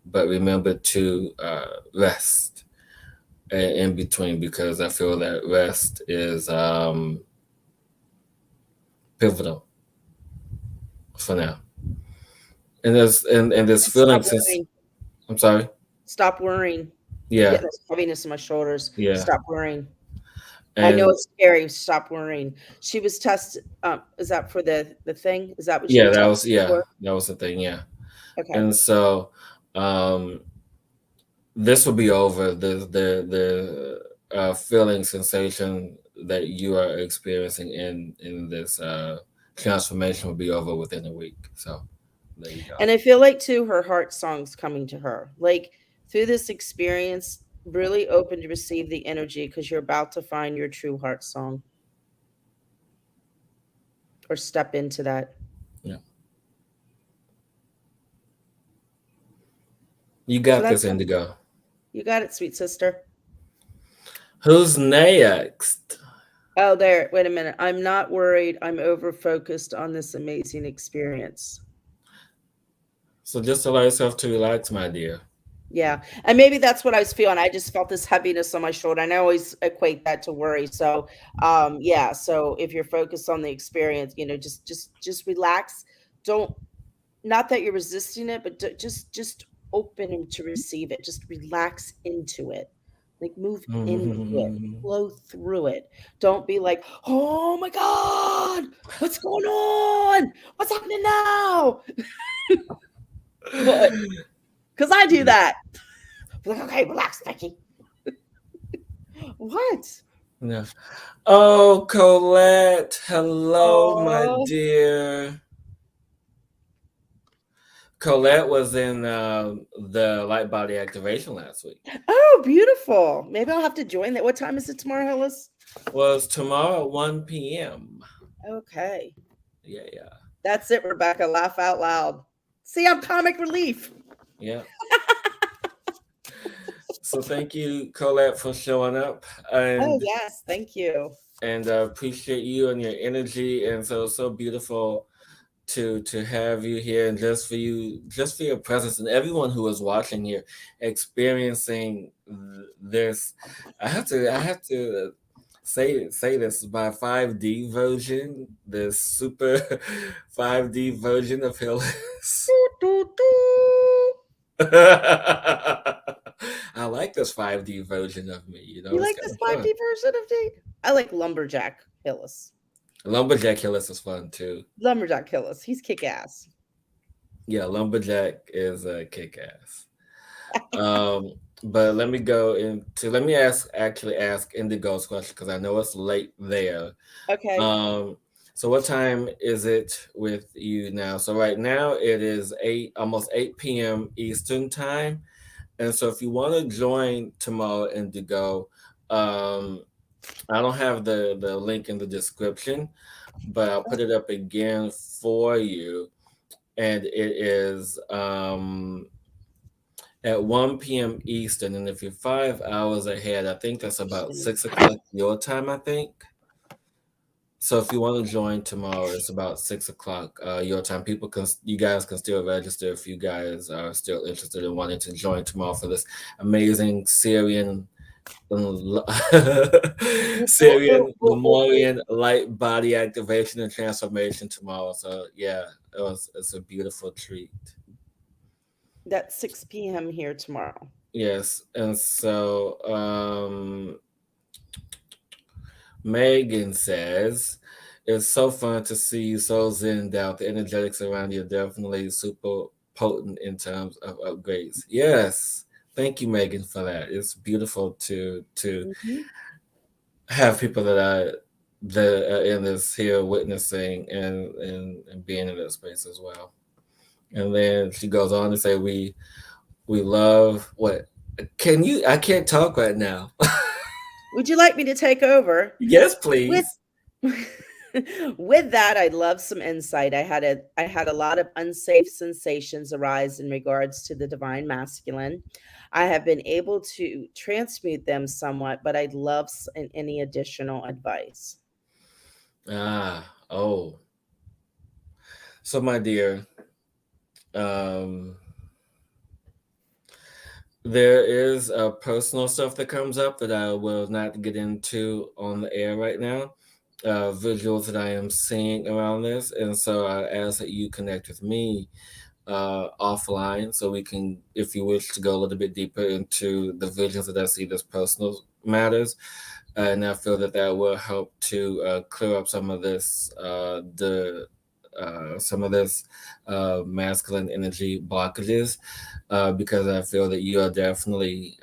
But remember to rest in between, because I feel that rest is pivotal for now. And this And feeling stop since worrying. I'm sorry. Stop worrying. I'm Yeah, getting this heaviness in my shoulders. yeah. Stop worrying. I know And it's scary. Stop worrying. She was tested. Is that for the thing? Is that what she yeah, was tested for? that was the thing, yeah. Okay. And so um this will be over. The feeling sensation that you are experiencing in this transformation will be over within a week. So there you go. And I feel like too, her heart song's coming to her. Like through this experience, really open to receive the energy, because you're about to find your true heart song, or step into that. Yeah. You So got that's this, Indigo. you got it, sweet sister. Who's next? Oh, there. Wait a minute. I'm not worried. I'm over focused on this amazing experience. So just allow yourself to relax, my dear. Yeah. And maybe that's what I was feeling. I just felt this heaviness on my shoulder. And I always equate that to worry. So yeah. So if you're focused on the experience, just relax. Don't, not that you're resisting it, but just open to receive it. Just relax into it. Like move into it. Flow through it. Don't be like, oh my God, what's going on? What's happening now? What? Because I do that. Like, okay, relax, Becky. What? Yeah. Oh, Colette. Hello, my Oh, dear. Colette was in the light body activation last week. oh, beautiful. Maybe I'll have to join that. What time is it tomorrow, Hillis? Was tomorrow at 1 p.m. Okay. Yeah, yeah. That's it, Rebecca. Laugh out loud. See, I'm comic relief. Yeah. So thank you, Colette, for showing up, Oh, and yes. Thank you. appreciate you and your energy, and so beautiful to have you here, and just for your presence, and everyone who is watching here experiencing this. I have to say this, my 5D version, this super 5D version of Hillis. Doo, doo, doo. I like this 5D version of me. You It's like kind this of fun. 5D version of Date? I like Lumberjack Hillis. Lumberjack Hillis is fun too. Lumberjack Hillis. He's kick ass. Yeah, Lumberjack is a kick ass. Um, But let me ask Indigo's question because I know it's late there. Okay. Um, so what time is it with you now? So right now it is almost 8 p.m. Eastern time. And so if you want to join tomorrow, Indigo, um, I don't have the link in the description, but I'll put it up again for you. And it is at 1 p.m. Eastern. And if you're 5 hours ahead, I think that's about 6 o'clock your time, I think. So if you want to join tomorrow, it's about 6 o'clock your time. You guys can still register if you guys are still interested in wanting to join tomorrow for this amazing Syrian Lemurian light body activation and transformation tomorrow. So yeah, it's a beautiful treat. That's 6 p.m. here tomorrow. Yes, and so Megan says, it's so fun to see you so zenned out. The energetics around you are definitely super potent in terms of upgrades. Yes. Thank you, Megan, for that. It's beautiful to Mhm. have people that are in this here witnessing and being in that space as well. And then she goes on to say we love what can you I can't talk right now. Would you like me to take over? Yes, With please. with that, I'd love some insight. I had a lot of unsafe sensations arise in regards to the divine masculine. I have been able to transmute them somewhat, but I'd love any additional advice. Oh. So my dear, um there is personal stuff that comes up that I will not get into on the air right now. Visuals that I am seeing around this, and so I ask that you connect with me offline so we can, if you wish to go a little bit deeper into the visions that I see as personal matters. And I feel that that will help to clear up some of this masculine energy blockages, because I feel that you are definitely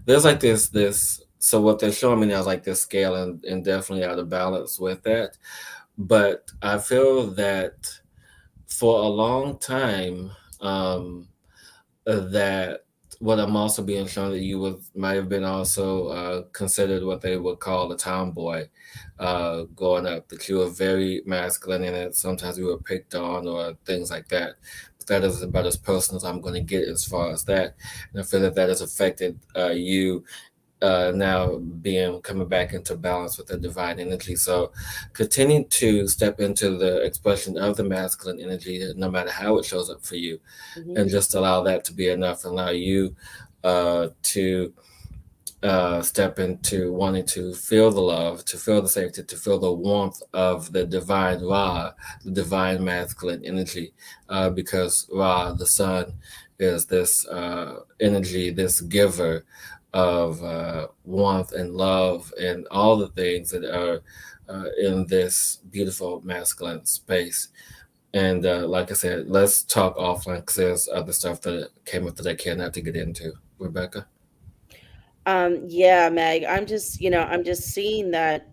there's like this. So what they're showing me now is like this scale and definitely out of balance with that. But I feel that for a long time, that what I'm also being shown that you might have been also considered what they would call a tomboy growing up. That you were very masculine in it. Sometimes you were picked on or things like that. But that is about as personal as I'm going to get as far as that. And I feel that that has affected you now being coming back into balance with the divine energy. So continue to step into the expression of the masculine energy, no matter how it shows up for you, Mhm. and just allow that to be enough. Allow you to step into wanting to feel the love, to feel the safety, to feel the warmth of the divine Ra, the divine masculine energy, because Ra, the sun, is this energy, this giver of warmth and love and all the things that are in this beautiful masculine space. And like I said, let's talk offline because there's other stuff that came up that I care not to get into. Rebecca? Yeah, Meg, I'm just seeing that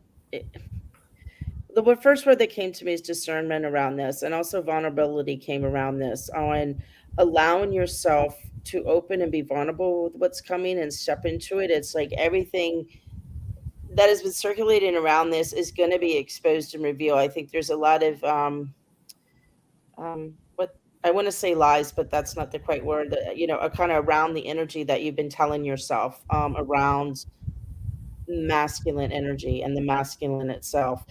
the first word that came to me is discernment around this, and also vulnerability came around this on allowing yourself to open and be vulnerable with what's coming and step into it. It's like everything that has been circulating around this is going to be exposed and revealed. I think there's a lot of what I want to say lies, but that's not the quite word. Kind of around the energy that you've been telling yourself around masculine energy and the masculine itself,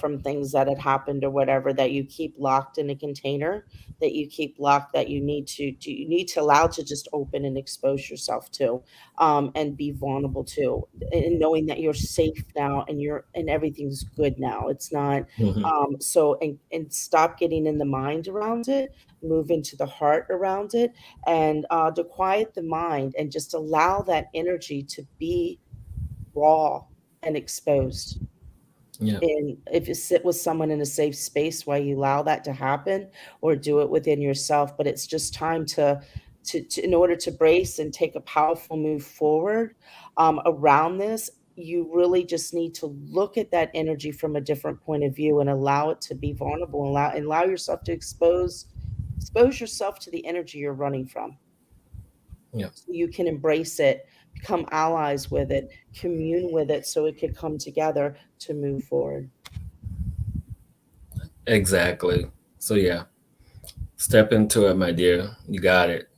from things that had happened or whatever, that you keep locked in a container, that you keep locked, that you need to allow to just open and expose yourself to, and be vulnerable to, and knowing that you're safe now and everything's good now. It's not Mhm. so and stop getting in the mind around it, move into the heart around it, and to quiet the mind and just allow that energy to be raw and exposed. Yeah. And if you sit with someone in a safe space while you allow that to happen, or do it within yourself, but it's just time in order to brace and take a powerful move forward around this, you really just need to look at that energy from a different point of view and allow it to be vulnerable and allow yourself to expose yourself to the energy you're running from. Yeah. So you can embrace it, become allies with it, commune with it so it could come together to move forward. Exactly. So yeah, step into it, my dear. You got it.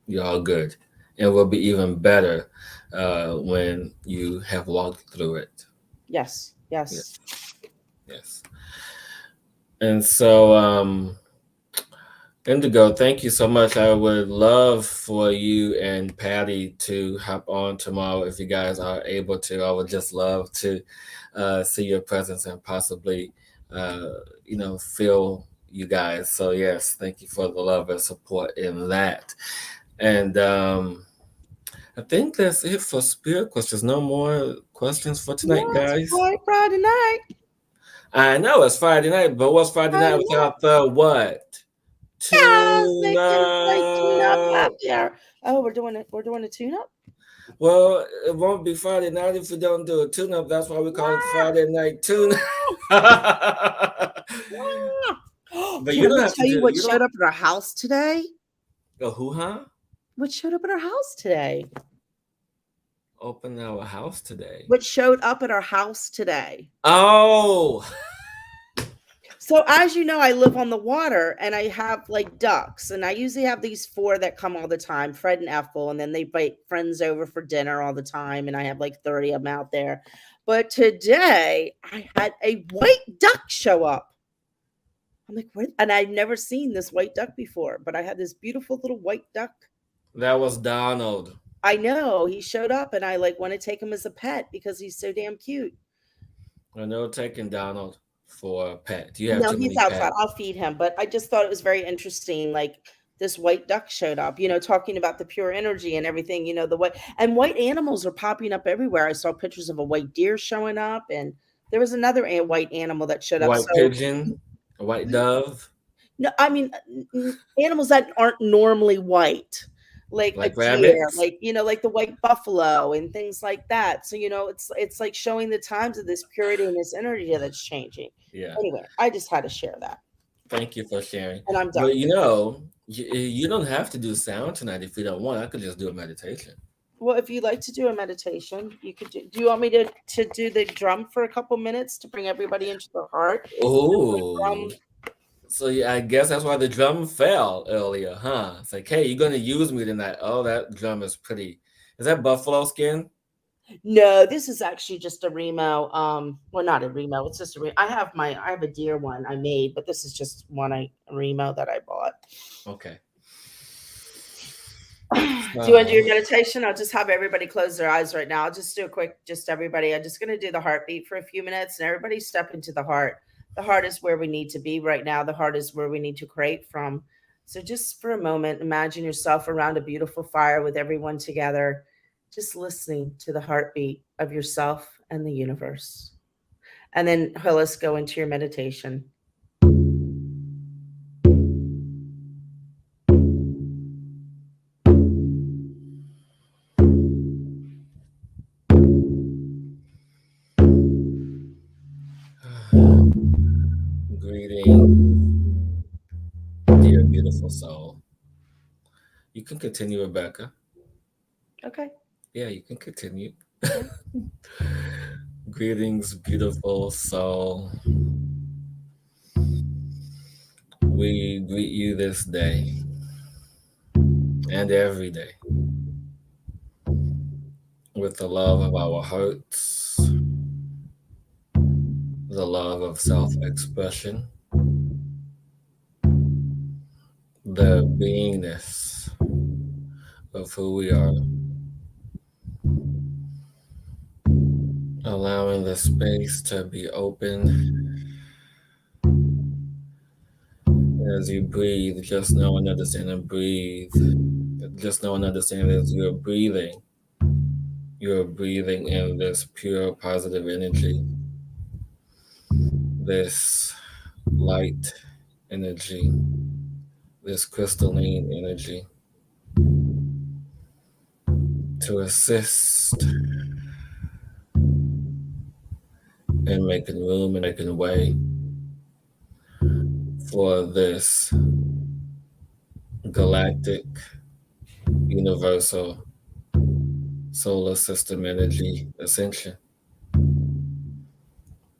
You're all good. And it will be even better when you have walked through it. Yes, Yeah. yes. Yes. And so, Indigo, thank you so much. I would love for you and Patty to hop on tomorrow if you guys are able to. I would just love to see your presence and possibly, feel you guys. So, yes, thank you for the love and support in that. And I think that's it for spirit questions. No more questions for tonight, Yeah, it's guys. Friday night. I know it's Friday night, but what's Friday night Friday night. without the what? Yes, Tune they can play tune up up. out there. Oh, we're doing it. We're doing a tune up. Well, it won't be Friday night if we don't do a tune up. That's why we call it Wow. Friday night tune. Wow. But you Can don't I have to tell you do. what You showed don't. up at our house today? A who? Huh? What showed up at our house today? Open our house today. What showed up at our house today? Oh. So as you know, I live on the water and I have like ducks, and I usually have these 4 that come all the time, Fred and Ethel, and then they invite friends over for dinner all the time, and I have like 30 of them out there. But today I had a white duck show up. I'm like, what? And I've never seen this white duck before, but I had this beautiful little white duck. That was Donald. I know he showed up, and I like want to take him as a pet because he's so damn cute. I know taking Donald for a pet. You have No, too he's many outside. pets. I'll feed him. But I just thought it was very interesting. Like this white duck showed up, talking about the pure energy and everything, and white animals are popping up everywhere. I saw pictures of a white deer showing up, and there was another white animal that showed up. White So, pigeon, a white dove, no, I mean, animals that aren't normally white, like a like deer, rabbits. like the white buffalo and things like that. So, it's like showing the times of this purity and this energy that's changing. Yeah. Anyway, I just had to share that. Thank you for sharing. And I'm done. But you don't have to do sound tonight if you don't want. I could just do a meditation. Well, if you'd like to do a meditation, you could do. Do you want me to do the drum for a couple minutes to bring everybody into the heart? Oh, so yeah, I guess that's why the drum fell earlier, huh? It's like, hey, you're gonna use me tonight. Oh, that drum is pretty. Is that buffalo skin? No, this is actually just a Remo. Well, not a Remo. It's just a. I have a deer one I made, but this is just a Remo that I bought. Okay. Do you want to do your meditation? I'll just have everybody close their eyes right now. I'll just do a quick, just everybody. I'm just going to do the heartbeat for a few minutes, and everybody step into the heart. The heart is where we need to be right now. The heart is where we need to create from. So just for a moment, imagine yourself around a beautiful fire with everyone together, just listening to the heartbeat of yourself and the universe. And then, Hillis, go into your meditation. Greeting, dear beautiful soul. You can continue, Rebecca. Okay. Yeah, you can continue. Greetings, beautiful soul. We greet you this day and every day with the love of our hearts, the love of self-expression, the beingness of who we are. Allowing the space to be open. As you breathe, just know and understand and breathe. Just know and understand as you're breathing in this pure positive energy, this light energy, this crystalline energy. to assist in making room and making way for this galactic, universal, solar system energy ascension.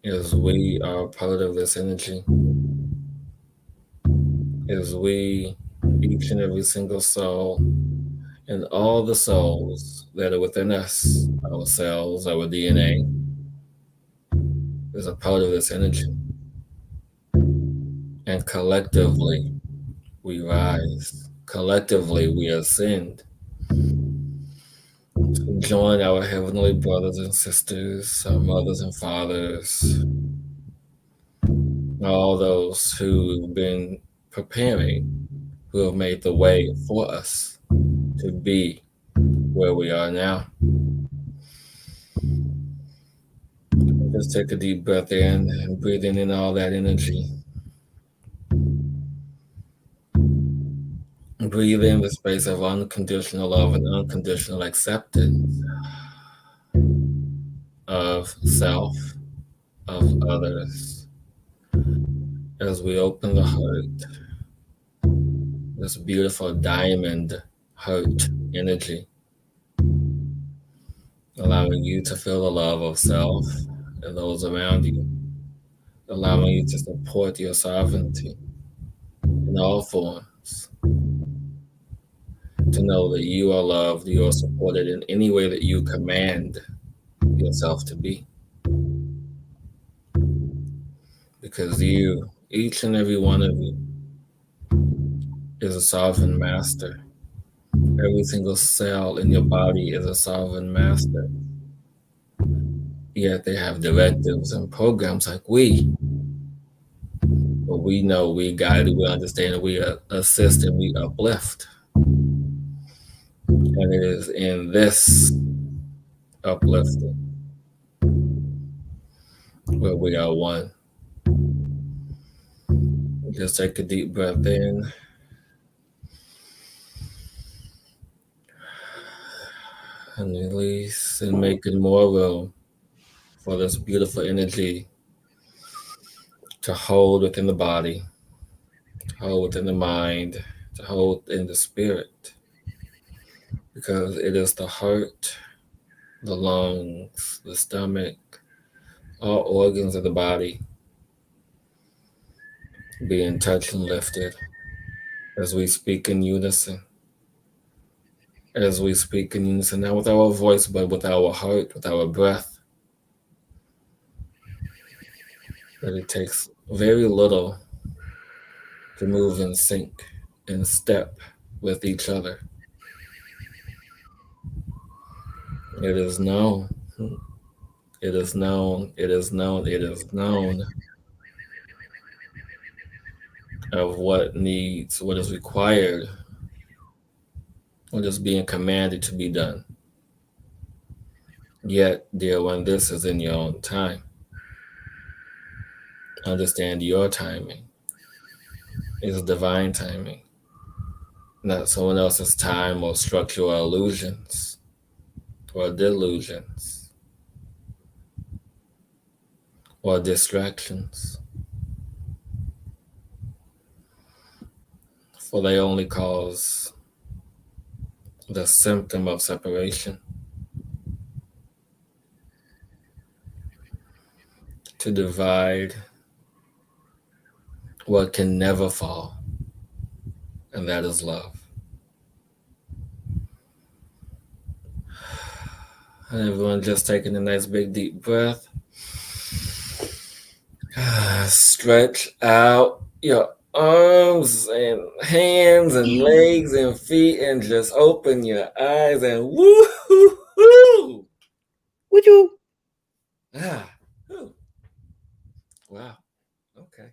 As we are part of this energy, as we, each and every single soul, and all the souls that are within us, our cells, our DNA, is a part of this energy. And collectively, we rise. Collectively, we ascend to join our heavenly brothers and sisters, our mothers and fathers, all those who've been preparing, who have made the way for us to be where we are now. Just take a deep breath in and breathing in all that energy. Breathe in the space of unconditional love and unconditional acceptance of self, of others. As we open the heart, this beautiful diamond heart energy, allowing you to feel the love of self and those around you, allowing you to support your sovereignty in all forms, to know that you are loved, you are supported in any way that you command yourself to be. Because you, each and every one of you, is a sovereign master. Every single cell in your body is a sovereign master. Yet they have directives and programs like we. But we know, we guide, we understand, we assist, and we uplift. And it is in this uplifting where we are one. Just take a deep breath in. And release and making more room for this beautiful energy to hold within the body, to hold within the mind, to hold in the spirit. Because it is the heart, the lungs, the stomach, all organs of the body being touched and lifted as we speak in unison. As we speak in unison, not with our voice, but with our heart, with our breath. That it takes very little to move in sync, in step with each other. It is known. It is known. It is known. It is known of what needs, what is required, what is being commanded to be done. Yet, dear one, this is in your own time. Understand your timing is divine timing, not someone else's time or structural illusions or delusions or distractions. For they only cause the symptom of separation, to divide what can never fall, and that is love. And everyone just taking a nice big deep breath. Stretch out your arms and hands and legs and feet and just open your eyes and woo-hoo-hoo! Would you? Wow. Okay.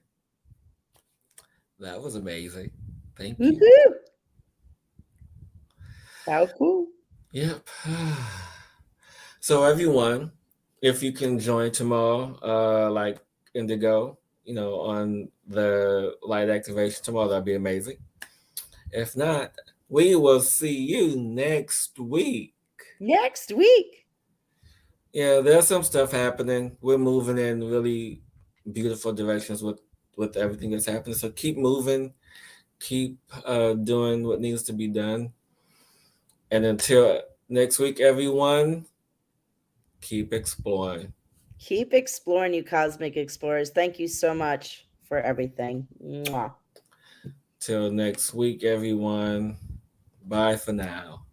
That was amazing. Thank you. Woohoo! That was cool. Yep. So everyone, if you can join tomorrow, like Indigo, on the light activation tomorrow, that'd be amazing. If not, we will see you next week. Next week. Yeah, there's some stuff happening. We're moving in really beautiful directions with everything that's happening. So keep moving, keep doing what needs to be done. And until next week, everyone, keep exploring. Keep exploring, you cosmic explorers. Thank you so much for everything. Mwah. Till next week, everyone. Bye for now.